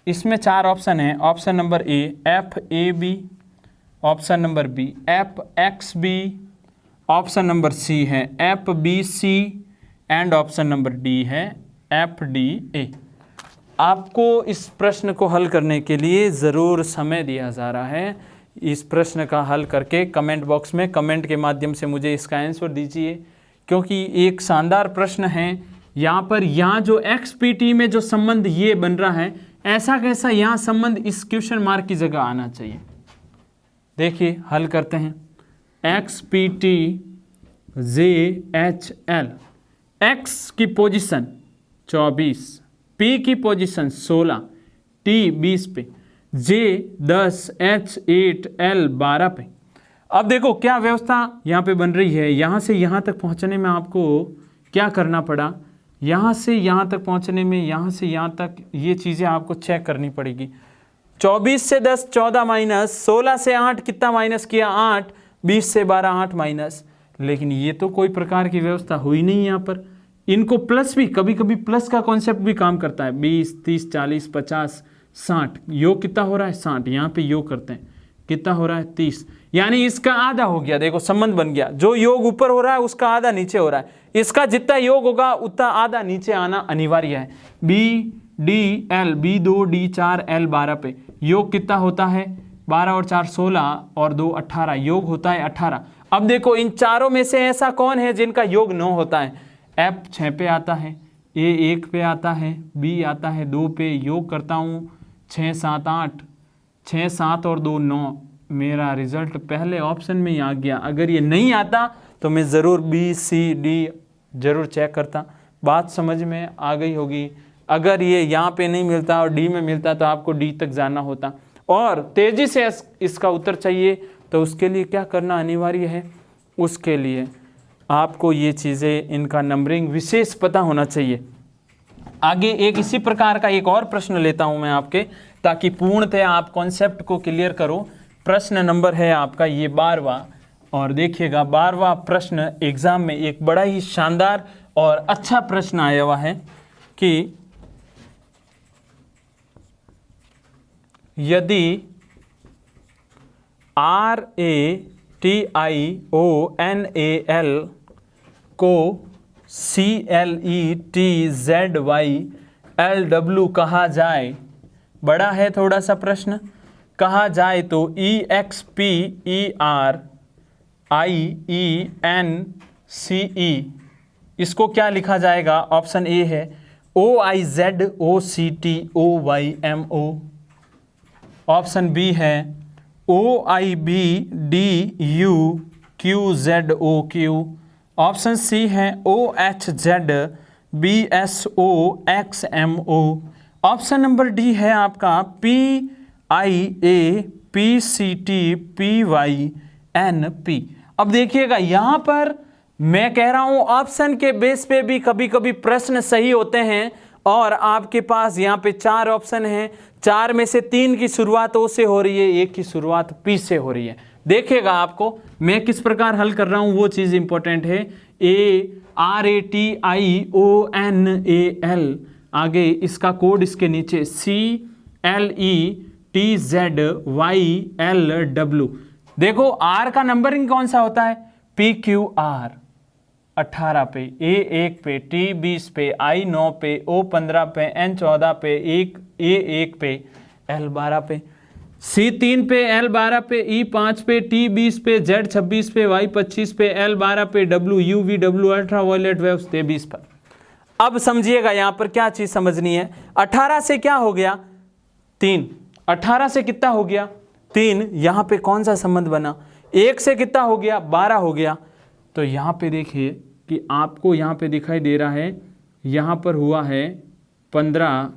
इसमें 4 ऑप्शन हैं। Option number A FAB, option number B FXB, option number C है FBC and option number D है FDA। आपको इस प्रश्न को हल करने के लिए ज़रूर समय दिया जा रहा है। इस प्रश्न का हल करके कमेंट बॉक्स में कमेंट के माध्यम से मुझे इसका आंसर दीजिए, क्योंकि एक शानदार प्रश्न है। यहाँ पर यहाँ जो XPT में जो संबंध ये बन रहा है, ऐसा कैसा यहाँ संबंध इस क्वेश्चन मार्क की जगह आना चाहिए। देखिए हल करते हैं। XPT JHL, X की पोजीशन 24, P की पोजीशन 16, T 20 पे, J 10, H8, L 12 पे। अब देखो क्या व्यवस्था यहाँ पे बन रही है। यहाँ से यहाँ तक पहुँचने में आपको क्या करना पड़ा? यहाँ से यहाँ तक पहुँचने में, यहाँ से यहाँ तक ये चीज़ें आपको चेक करनी पड़ेगी। 24 से 10 14 माइनस, 16 से 8 कितना माइनस किया? 8, 20 से 12 8 माइनस। लेकिन ये तो कोई प्रकार की व्यवस्था हुई नहीं यहाँ पर। इनको प्लस भी, कभी कभी प्लस का कॉन्सेप्ट भी काम करता है। 20, 30, 40, 50, 60, योग कितना हो रहा है? 60। यहाँ पे योग करते हैं, कितना हो रहा है? 30। यानी इसका आधा हो गया। देखो संबंध बन गया। जो योग ऊपर हो रहा है उसका आधा नीचे हो रहा है। इसका जितना योग होगा उतना आधा नीचे आना अनिवार्य है। BDL, B2 D4 L 12 पे योग कितना होता है? 12 और 4 16 और 2 18, योग होता है 18। अब देखो इन चारों में से ऐसा कौन है जिनका योग 9 होता है? F 6 पे आता है, A 1 पे आता है, B आता है 2 पे। योग करता हूँ 6 7 8, 6 7 और 2 9। मेरा रिजल्ट पहले ऑप्शन में ही आ गया। अगर ये नहीं आता तो मैं ज़रूर B C D ज़रूर चेक करता। बात समझ में आ गई होगी। अगर ये यहाँ पे नहीं मिलता और डी में मिलता तो आपको डी तक जाना होता। और तेज़ी से इसका उत्तर चाहिए तो उसके लिए क्या करना अनिवार्य है? उसके लिए आपको ये चीज़ें, इनका नंबरिंग विशेष पता होना चाहिए। आगे एक इसी प्रकार का एक और प्रश्न लेता हूँ मैं आपके, ताकि पूर्णतः आप कॉन्सेप्ट को क्लियर करो। प्रश्न नंबर है आपका ये 12वां। और देखिएगा 12वां प्रश्न एग्ज़ाम में एक बड़ा ही शानदार और अच्छा प्रश्न आया हुआ है कि यदि RATIONAL को CLETZYLW कहा जाए, बड़ा है थोड़ा सा प्रश्न, कहा जाए तो EXPERIENCE इसको क्या लिखा जाएगा? ऑप्शन ए है OIZOCTOYMO, ऑप्शन बी है OIBDUQZOQ, ऑप्शन सी है OHZBSOXMO, ऑप्शन नंबर डी है आपका PIAPCTPYNP। अब देखिएगा यहाँ पर मैं कह रहा हूँ ऑप्शन के बेस पे भी कभी कभी प्रश्न सही होते हैं। और आपके पास यहाँ पे 4 ऑप्शन हैं, 4 में से 3 की शुरुआत O से हो रही है, 1 की शुरुआत P से हो रही है। देखिएगा आपको मैं किस प्रकार हल कर रहा हूँ वो चीज़ इंपॉर्टेंट है। RATIONAL, आगे इसका कोड इसके नीचे CLETZYLW। देखो R का नंबरिंग कौन सा होता है? PQR। 18 पे, A1 पे, T20 पे, I9 पे, O15 पे, N14 पे, A1 पे, L12 पे, C3 पे, L12 पे, E5 पे, T20 पे, Z26 पे, Y25 पे, L12 पे, WUV अल्ट्रावायलेट वेव्स 23 पर। अब समझिएगा यहां पर क्या चीज समझनी है। 18 से क्या हो गया 3, 18 से कितना हो गया 3, यहां पे कौन सा संबंध बना, 1 से कितना हो गया 12 हो गया। तो यहां पे देखिए कि आपको यहां पे दिखाई दे रहा है, यहां पर हुआ है 15,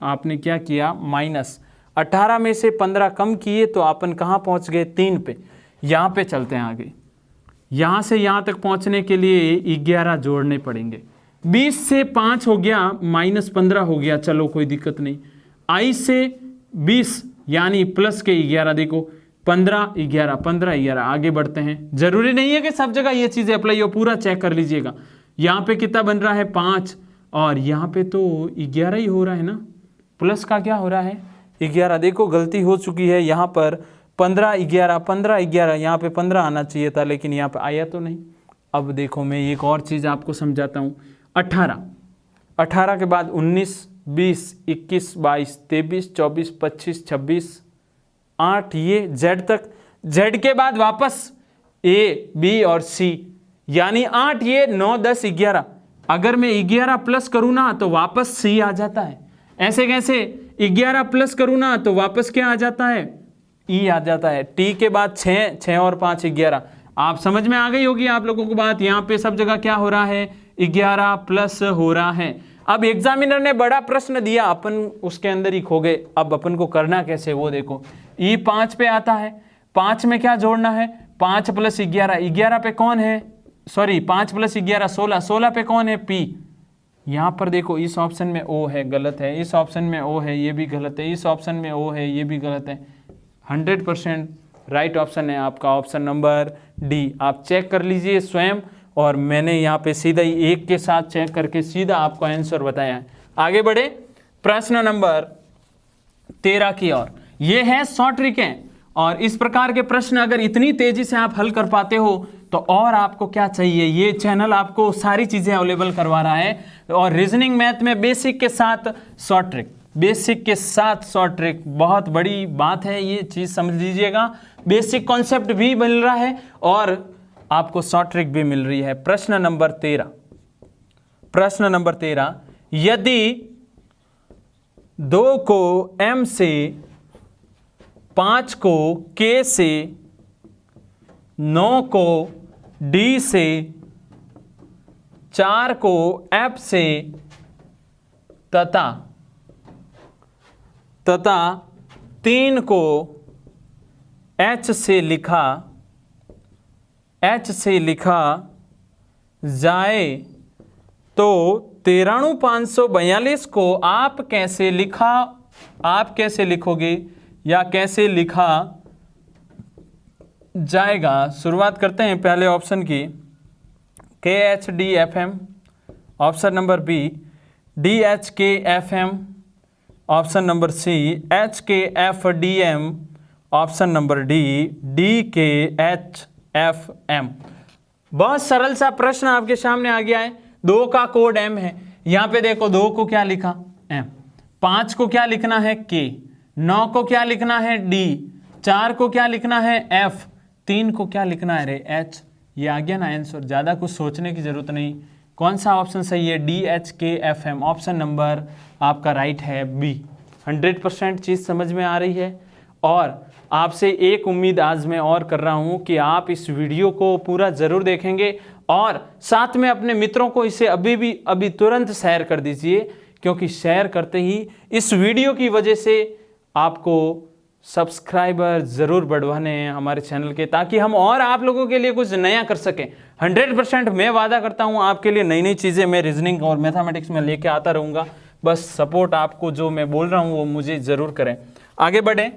आपने क्या किया माइनस 18 में से 15 कम किए तो अपन कहां पहुंच गए 3 पे। यहां पे चलते हैं आगे, यहां से यहां तक पहुंचने के लिए 11 जोड़ने पड़ेंगे। 20 से 5 हो गया माइनस 15 हो गया, चलो कोई दिक्कत नहीं। I से 20 यानी प्लस के 11, देखो 15 11 15 11, आगे बढ़ते हैं। जरूरी नहीं है कि सब जगह ये चीजें अप्लाई हो, पूरा चेक कर लीजिएगा। यहाँ पे कितना बन रहा है 5, और यहाँ पे तो 11 ही हो रहा है ना, प्लस का क्या हो रहा है 11। देखो गलती हो चुकी है, यहाँ पर 15 11 15 11, यहाँ पे 15 आना चाहिए था, लेकिन यहाँ पे आया तो नहीं। अब देखो मैं एक और चीज़ आपको समझाता हूँ। 18 के बाद 19 20 21 22 23 24 25 26 8, ये Z तक, Z के बाद वापस A B और C, यानी 8, ये 9 10 11। अगर मैं 11 प्लस करूँ ना तो वापस C आ जाता है। ऐसे कैसे 11 प्लस करूँ ना तो वापस क्या आ जाता है E आ जाता है। T के बाद 6 6 और 5 11। आप समझ में आ गई होगी आप लोगों को बात। यहाँ पे सब जगह क्या हो रहा है 11 प्लस हो रहा है। अब एग्जामिनर ने बड़ा प्रश्न दिया, अपन उसके अंदर ही खो गए। अब अपन को करना कैसे वो देखो। E 5 पे आता है, 5 में क्या जोड़ना है 5 प्लस 11, 11 पे कौन है, सॉरी 5 प्लस 11 16, 16 पे कौन है P। यहाँ पर देखो इस ऑप्शन में O है, गलत है। इस ऑप्शन में O है, ये भी गलत है। इस ऑप्शन में O है, ये भी गलत है। 100% राइट ऑप्शन है आपका ऑप्शन नंबर डी। आप चेक कर लीजिए स्वयं, और मैंने यहाँ पे सीधा ही 1 के साथ चेक करके सीधा आपको आंसर बताया है। आगे बढ़े प्रश्न नंबर 13 की ओर। ये है शॉर्ट ट्रिक है, और इस प्रकार के प्रश्न अगर इतनी तेजी से आप हल कर पाते हो तो और आपको क्या चाहिए। ये चैनल आपको सारी चीजें अवेलेबल करवा रहा है, और रीजनिंग मैथ में बेसिक के साथ शॉर्ट ट्रिक, बेसिक के साथ शॉर्ट ट्रिक, बहुत बड़ी बात है, ये चीज समझ लीजिएगा। बेसिक कॉन्सेप्ट भी मिल रहा है और आपको शॉर्ट ट्रिक भी मिल रही है। प्रश्न नंबर 13, प्रश्न नंबर 13, यदि 2 को M से, 5 को K से, 9 को D से, 4 को F से तथा 3 को H से लिखा जाए तो 93,542 को आप कैसे लिखोगे या कैसे लिखा जाएगा। शुरुआत करते हैं पहले ऑप्शन की, KHDFM, option number B DHKFM, option number C HKFDM, option number D DKHFM। बहुत सरल सा प्रश्न आपके सामने आ गया है। 2 का कोड M है, यहां पे देखो 2 को क्या लिखा M, 5 को क्या लिखना है K, 9 को क्या लिखना है D, 4 को क्या लिखना है F, 3 को क्या लिखना है रे H। ये आ गया ना आंसर, ज्यादा कुछ सोचने की जरूरत नहीं। कौन सा ऑप्शन सही है DHKFM, ऑप्शन नंबर आपका राइट है बी। 100% चीज समझ में आ रही है। और आपसे एक उम्मीद आज मैं और कर रहा हूं कि आप इस वीडियो को पूरा जरूर देखेंगे, और साथ में अपने मित्रों को इसे अभी तुरंत शेयर कर दीजिए, क्योंकि शेयर करते ही इस वीडियो की वजह से आपको सब्सक्राइबर ज़रूर बढ़वाने हैं हमारे चैनल के, ताकि हम और आप लोगों के लिए कुछ नया कर सकें। 100% मैं वादा करता हूं आपके लिए नई नई चीज़ें मैं रीजनिंग और मैथमेटिक्स में लेके आता रहूँगा। बस सपोर्ट आपको जो मैं बोल रहा हूँ वो मुझे ज़रूर करें। आगे बढ़ें,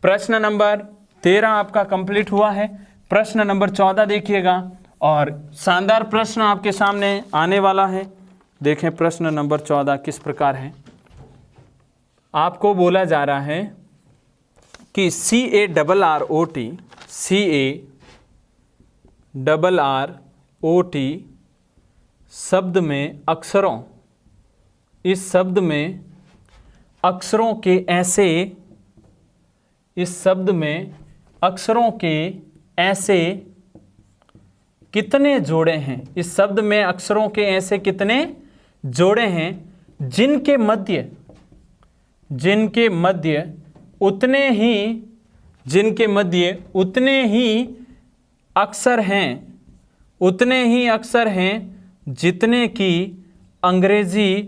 प्रश्न नंबर 13 आपका कंप्लीट हुआ है। प्रश्न नंबर 14 देखिएगा, और शानदार प्रश्न आपके सामने आने वाला है। देखें प्रश्न नंबर 14 किस प्रकार है। आपको बोला जा रहा है कि CARROT शब्द में अक्षरों, इस शब्द में अक्षरों के ऐसे, इस शब्द में अक्षरों के ऐसे कितने जोड़े हैं, इस शब्द में अक्षरों के ऐसे कितने जोड़े हैं जिनके मध्य उतने ही अक्षर हैं, उतने ही अक्षर हैं जितने की अंग्रेजी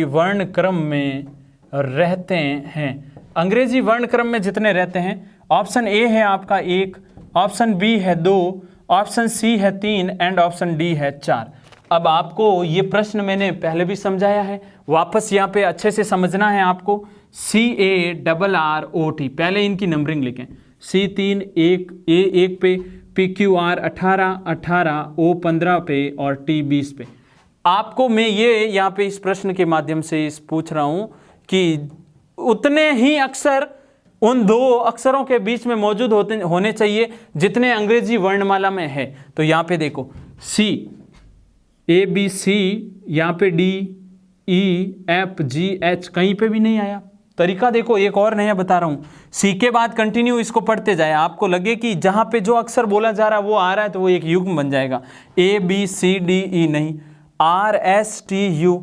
वर्ण क्रम में रहते हैं। अंग्रेजी वर्ण क्रम में जितने रहते हैं, ऑप्शन ए है आपका 1, ऑप्शन बी है 2, ऑप्शन सी है 3 एंड ऑप्शन डी है 4। अब आपको ये प्रश्न मैंने पहले भी समझाया है, वापस यहाँ पे अच्छे से समझना है आपको। CARROT, पहले इनकी नंबरिंग लिखें। C3 1 पे, PQR 18, O 15 पे और T 20 पे। आपको मैं ये यहाँ पे इस प्रश्न के माध्यम से पूछ रहा हूँ कि उतने ही अक्षर उन दो अक्षरों के बीच में मौजूद होने चाहिए जितने अंग्रेजी वर्णमाला में है। तो यहाँ पे देखो C, A B C, यहाँ पे D E F G H कहीं पे भी नहीं आया। तरीका देखो, एक और नया बता रहा हूँ। सी के बाद कंटिन्यू इसको पढ़ते जाए, आपको लगे कि जहाँ पे जो अक्षर बोला जा रहा है वो आ रहा है तो वो एक युग्म बन जाएगा। A B C D E नहीं, R S T U,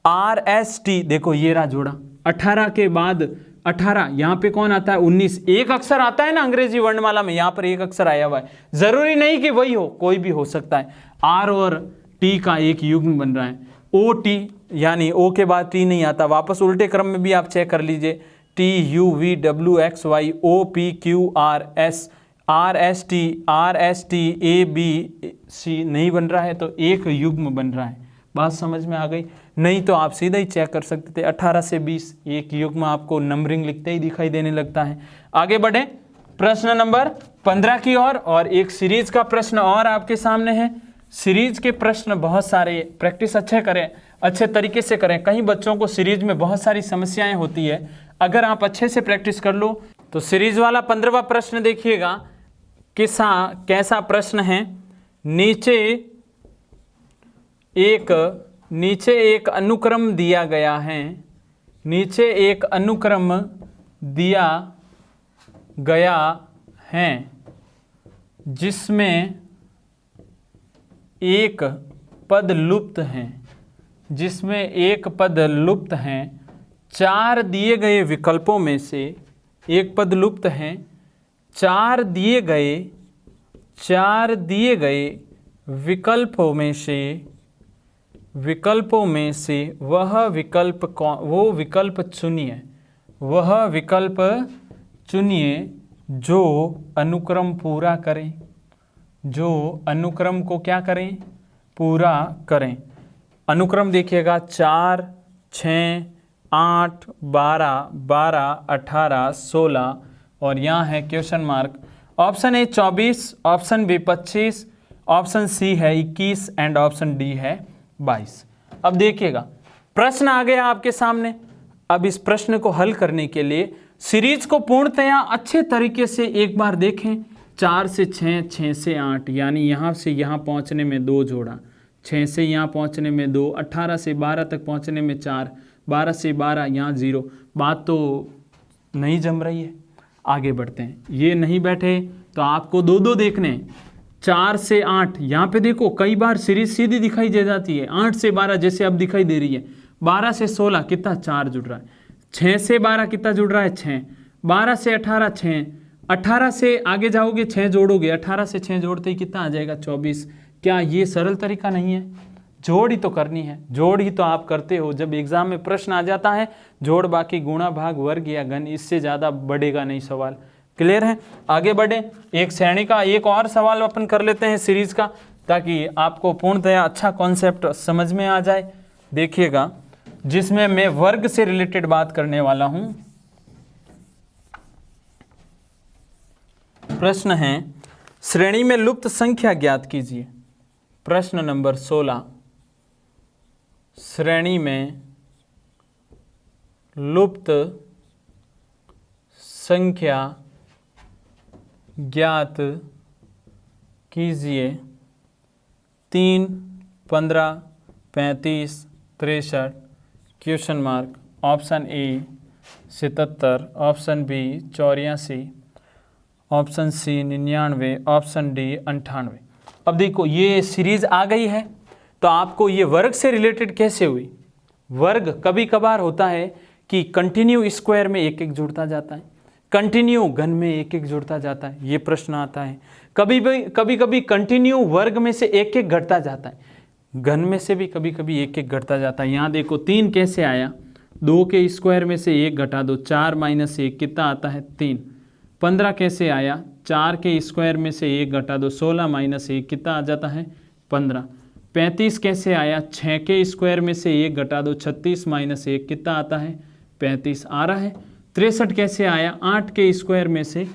R S T, देखो ये रहा जोड़ा। 18 के बाद 18, यहाँ पे कौन आता है 19, एक अक्षर आता है ना अंग्रेजी वर्णमाला में, यहाँ पर एक अक्षर आया हुआ है। जरूरी नहीं कि वही हो, कोई भी हो सकता है। R और T का एक युग्म बन रहा है। O T, यानी O के बाद T नहीं आता, वापस उल्टे क्रम में भी आप चेक कर लीजिए। T U V W X Y O P Q R S, R S T A B C नहीं बन रहा है तो एक युग्म बन रहा है। बात समझ में आ गई? नहीं तो आप सीधा ही चेक कर सकते थे। 18 से 20 एक युग्म आपको नंबरिंग लिखते ही दिखाई देने लगता है। आगे बढ़े प्रश्न नंबर 15 की ओर, और एक सीरीज का प्रश्न और आपके सामने है। सीरीज के प्रश्न बहुत सारे, प्रैक्टिस अच्छे तरीके से करें। कई बच्चों को सीरीज में बहुत सारी समस्याएं होती है, अगर आप अच्छे से प्रैक्टिस कर लो तो सीरीज वाला 15वां प्रश्न देखिएगा कैसा प्रश्न है। नीचे एक अनुक्रम दिया गया है, नीचे एक अनुक्रम दिया गया है जिसमें एक पद लुप्त है, जिसमें एक पद लुप्त है। 4 दिए गए विकल्पों में से एक पद लुप्त है। 4 दिए गए विकल्पों में से वह विकल्प चुनिए जो अनुक्रम पूरा करें, जो अनुक्रम को क्या करें, पूरा करें। अनुक्रम देखिएगा 4, 6, 8, 12, 12, 18, 16 और यहाँ है question mark. Option A 24, option B 25, option C है 21 एंड ऑप्शन डी है 22। अब देखिएगा प्रश्न आ गया आपके सामने। अब इस प्रश्न को हल करने के लिए सीरीज को पूर्णतया अच्छे तरीके से एक बार देखें। 4 से 6, 6 से 8, यानी यहाँ से यहाँ पहुँचने में 2 जोड़ा, 6 से यहाँ पहुँचने में 2, 18 से 12 तक पहुँचने में 4, 12 से 12 यहाँ 0। बात तो नहीं जम रही है, आगे बढ़ते हैं। ये नहीं बैठे तो आपको 2 देखने। 4 से 8, यहाँ पे देखो कई बार सीरीज सीधी दिखाई दे जाती है। 8 से 12 जैसे अब दिखाई दे रही है। 12 से 16 कितना 4 जुड़ रहा है। 6 से 12 कितना जुड़ रहा है 6। 12 से 18 6। 18 से आगे जाओगे 6 जोड़ोगे, 18 से 6 जोड़ते ही कितना आ जाएगा 24। क्या ये सरल तरीका नहीं है? जोड़ ही तो करनी है, जोड़ ही तो आप करते हो। जब एग्जाम में प्रश्न आ जाता है जोड़ बाकी गुणा भाग वर्ग या घन, इससे ज़्यादा बढ़ेगा नहीं सवाल। क्लियर है? आगे बढ़े। एक श्रेणी का एक और सवाल अपन कर लेते हैं सीरीज का, ताकि आपको पूर्णतया अच्छा कॉन्सेप्ट समझ में आ जाए। देखिएगा जिसमें मैं वर्ग से रिलेटेड बात करने वाला हूं। प्रश्न है श्रेणी में लुप्त संख्या ज्ञात कीजिए। प्रश्न नंबर 16, श्रेणी में लुप्त संख्या ज्ञात कीजिए। 3, 15, 35, 63, question mark. Option A 77, option B 84, option C 99, option D 98। अब देखो ये सीरीज आ गई है, तो आपको ये वर्ग से रिलेटेड कैसे हुई। वर्ग कभी कभार होता है कि कंटिन्यू स्क्वायर में एक एक जुड़ता जाता है, कंटिन्यू घन में एक एक जुड़ता जाता है, ये प्रश्न आता है। कभी कभी कंटिन्यू वर्ग में से एक एक घटता जाता है, घन में से भी कभी कभी एक एक घटता जाता है। यहाँ देखो 3 कैसे आया, 2 के स्क्वायर में से 1 घटा दो, 4 - 1 कितना आता है 3। 15 कैसे आया, 4 के स्क्वायर में से 1 घटा दो, 16 - 1 कितना आ जाता है 15। 35 कैसे आया, 6 के स्क्वायर में से 1 घटा दो, 36 - 1 कितना आता है 35 आ रहा है। 63 कैसे आया, 8 के स्क्वायर में से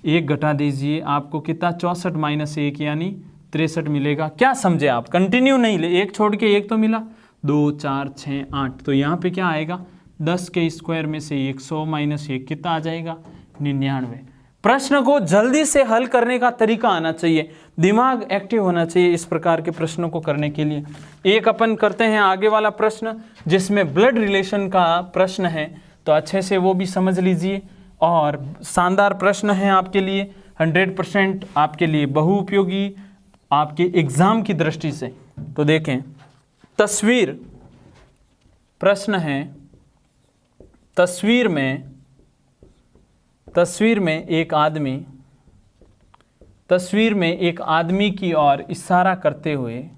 1 घटा दीजिए, आपको कितना 64 - 1 यानी 63 मिलेगा। क्या समझे आप, कंटिन्यू नहीं ले, एक छोड़ के एक तो मिला, 2, 4, 6, 8, तो यहाँ पे क्या आएगा 10 के स्क्वायर में से 100 - 1 कितना आ जाएगा 99। प्रश्न को जल्दी से हल करने का तरीका आना चाहिए, दिमाग एक्टिव होना चाहिए इस प्रकार के प्रश्नों को करने के लिए। एक अपन करते हैं आगे वाला प्रश्न जिसमें ब्लड रिलेशन का प्रश्न है, तो अच्छे से वो भी समझ लीजिए। और शानदार प्रश्न है आपके लिए, 100% आपके लिए बहुउपयोगी आपके एग्जाम की दृष्टि से। तो देखें, तस्वीर प्रश्न है, तस्वीर में एक आदमी की ओर इशारा करते हुए,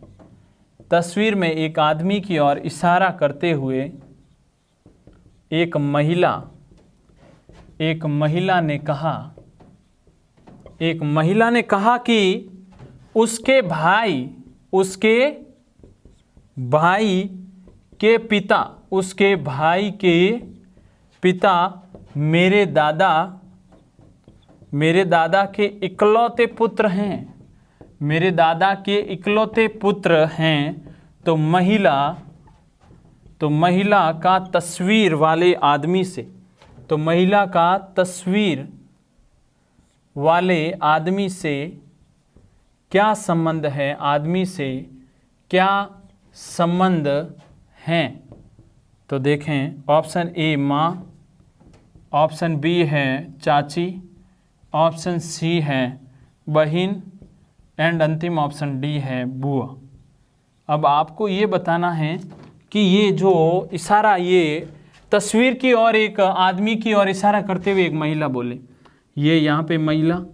तस्वीर में एक आदमी की ओर इशारा करते हुए एक महिला ने कहा कि उसके भाई के पिता मेरे दादा के इकलौते पुत्र हैं। तो महिला का तस्वीर वाले आदमी से क्या संबंध है, तो देखें, ऑप्शन ए माँ, ऑप्शन बी है चाची, ऑप्शन सी है बहन एंड अंतिम ऑप्शन डी है बुआ। अब आपको ये बताना है कि ये जो इशारा, ये तस्वीर की ओर एक आदमी की ओर इशारा करते हुए एक महिला बोले, ये यहाँ पे महिला,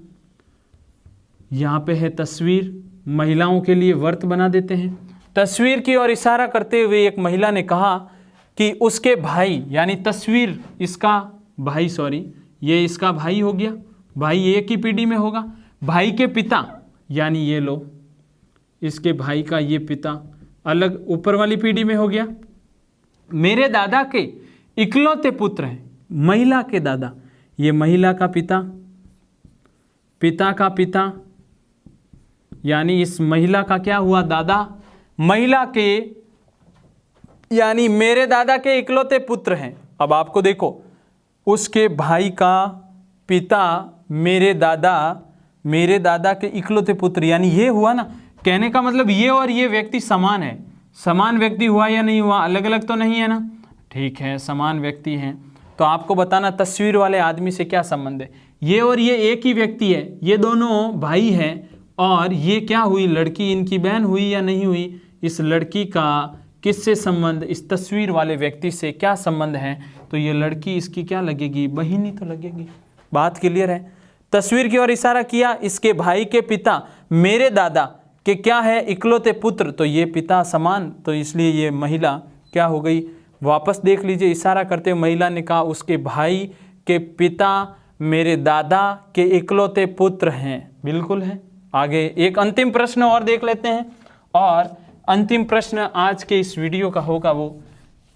यहाँ पे है तस्वीर, महिलाओं के लिए वर्त बना देते हैं। तस्वीर की ओर इशारा करते हुए एक महिला ने कहा कि उसके भाई, यानी तस्वीर इसका भाई, ये इसका भाई हो गया, भाई एक ही पीढ़ी में होगा, भाई के पिता यानी ये लो, इसके भाई का ये पिता अलग ऊपर वाली पीढ़ी में हो गया, मेरे दादा के इकलौते पुत्र हैं, महिला के दादा, ये महिला का पिता, पिता का पिता यानी इस महिला का क्या हुआ दादा, महिला के यानी मेरे दादा के इकलौते पुत्र हैं। अब आपको देखो, उसके भाई का पिता मेरे दादा के इकलौते पुत्र, यानी ये हुआ ना, कहने का मतलब ये और ये व्यक्ति समान है। समान व्यक्ति हुआ या नहीं हुआ, अलग अलग तो नहीं है ना, ठीक है समान व्यक्ति हैं। तो आपको बताना तस्वीर वाले आदमी से क्या संबंध है, ये और ये एक ही व्यक्ति है, ये दोनों भाई हैं, और ये क्या हुई लड़की, इनकी बहन हुई या नहीं हुई, इस लड़की का किससे संबंध, इस तस्वीर वाले व्यक्ति से क्या संबंध है, तो ये लड़की इसकी क्या लगेगी, बहन ही तो लगेगी। बात क्लियर है। तस्वीर की ओर इशारा किया, इसके भाई के पिता मेरे दादा के क्या है इकलौते पुत्र, तो ये पिता समान, तो इसलिए ये महिला क्या हो गई, वापस देख लीजिए, इशारा करते हुए महिला ने कहा उसके भाई के पिता मेरे दादा के इकलौते पुत्र हैं, बिल्कुल है। आगे एक अंतिम प्रश्न और देख लेते हैं, और अंतिम प्रश्न आज के इस वीडियो का होगा वो,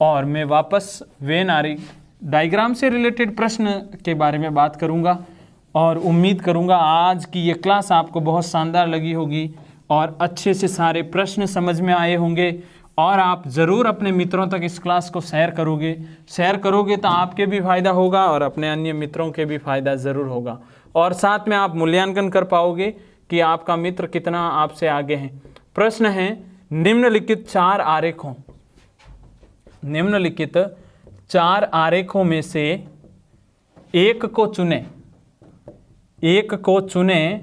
और मैं वापस वेन आरी डायग्राम से रिलेटेड प्रश्न के बारे में बात करूंगा, और उम्मीद करूंगा आज की ये क्लास आपको बहुत शानदार लगी होगी और अच्छे से सारे प्रश्न समझ में आए होंगे, और आप ज़रूर अपने मित्रों तक इस क्लास को शेयर करोगे तो आपके भी फ़ायदा होगा और अपने अन्य मित्रों के भी फ़ायदा ज़रूर होगा, और साथ में आप मूल्यांकन कर पाओगे कि आपका मित्र कितना आपसे आगे है। प्रश्न है निम्नलिखित 4 आरेखों, निम्नलिखित 4 आरेखों में से एक को चुने, एक को चुने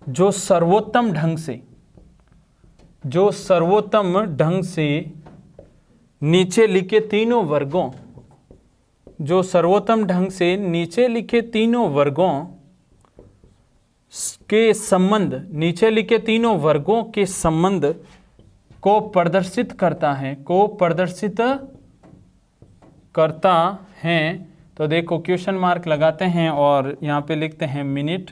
जो सर्वोत्तम ढंग से, जो सर्वोत्तम ढंग से नीचे लिखे तीनों वर्गों, जो सर्वोत्तम ढंग से नीचे लिखे तीनों वर्गों के संबंध, नीचे लिखे तीनों वर्गों के संबंध को प्रदर्शित करता है, को प्रदर्शित करता है। तो देखो क्वेश्चन मार्क लगाते हैं और यहाँ पे लिखते हैं मिनट,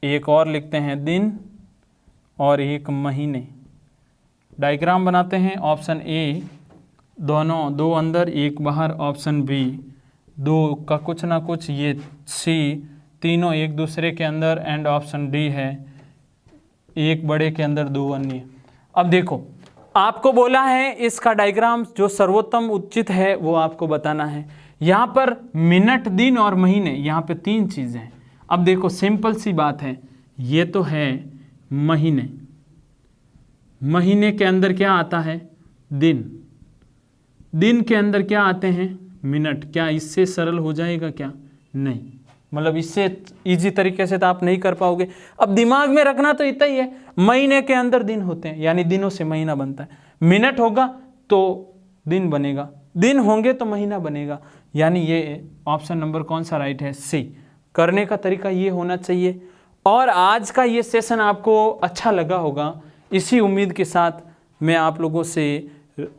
एक और लिखते हैं दिन और एक महीने। डायग्राम बनाते हैं। ऑप्शन ए दोनों, 2 अंदर 1 बाहर। ऑप्शन बी 2 का कुछ ना कुछ, ये सी तीनों एक दूसरे के अंदर। एंड ऑप्शन डी है 1 बड़े के अंदर 2 अन्य। अब देखो आपको बोला है इसका डायग्राम जो सर्वोत्तम उचित है वो आपको बताना है। यहाँ पर मिनट, दिन और महीने, यहाँ पे 3 चीज़ें हैं। अब देखो सिंपल सी बात है, ये तो है महीने, महीने के अंदर क्या आता है दिन, दिन के अंदर क्या आते हैं मिनट। क्या इससे सरल हो जाएगा क्या? नहीं, मतलब इससे इजी तरीके से तो आप नहीं कर पाओगे। अब दिमाग में रखना तो इतना ही है, महीने के अंदर दिन होते हैं यानी दिनों से महीना बनता है। मिनट होगा तो दिन बनेगा, दिन होंगे तो महीना बनेगा, यानी ये ऑप्शन नंबर कौन सा राइट है? सी। करने का तरीका ये होना चाहिए। और आज का ये सेशन आपको अच्छा लगा होगा, इसी उम्मीद के साथ मैं आप लोगों से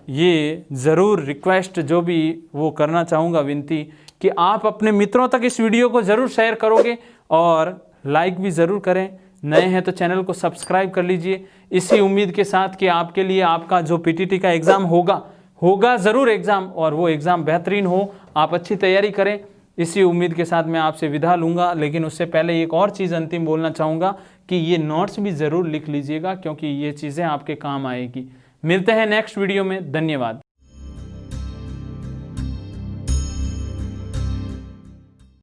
ये ज़रूर रिक्वेस्ट जो भी वो करना चाहूँगा, विनती कि आप अपने मित्रों तक इस वीडियो को ज़रूर शेयर करोगे और लाइक भी ज़रूर करें। नए हैं तो चैनल को सब्सक्राइब कर लीजिए, इसी उम्मीद के साथ कि आपके लिए आपका जो पीटीटी का एग्ज़ाम होगा ज़रूर एग्ज़ाम, और वो एग्ज़ाम बेहतरीन हो, आप अच्छी तैयारी करें। इसी उम्मीद के साथ मैं आपसे विदा लूँगा, लेकिन उससे पहले एक और चीज़ अंतिम बोलना चाहूँगा कि ये नोट्स भी ज़रूर लिख लीजिएगा, क्योंकि ये चीज़ें आपके काम आएगी। मिलते हैं नेक्स्ट वीडियो में। धन्यवाद।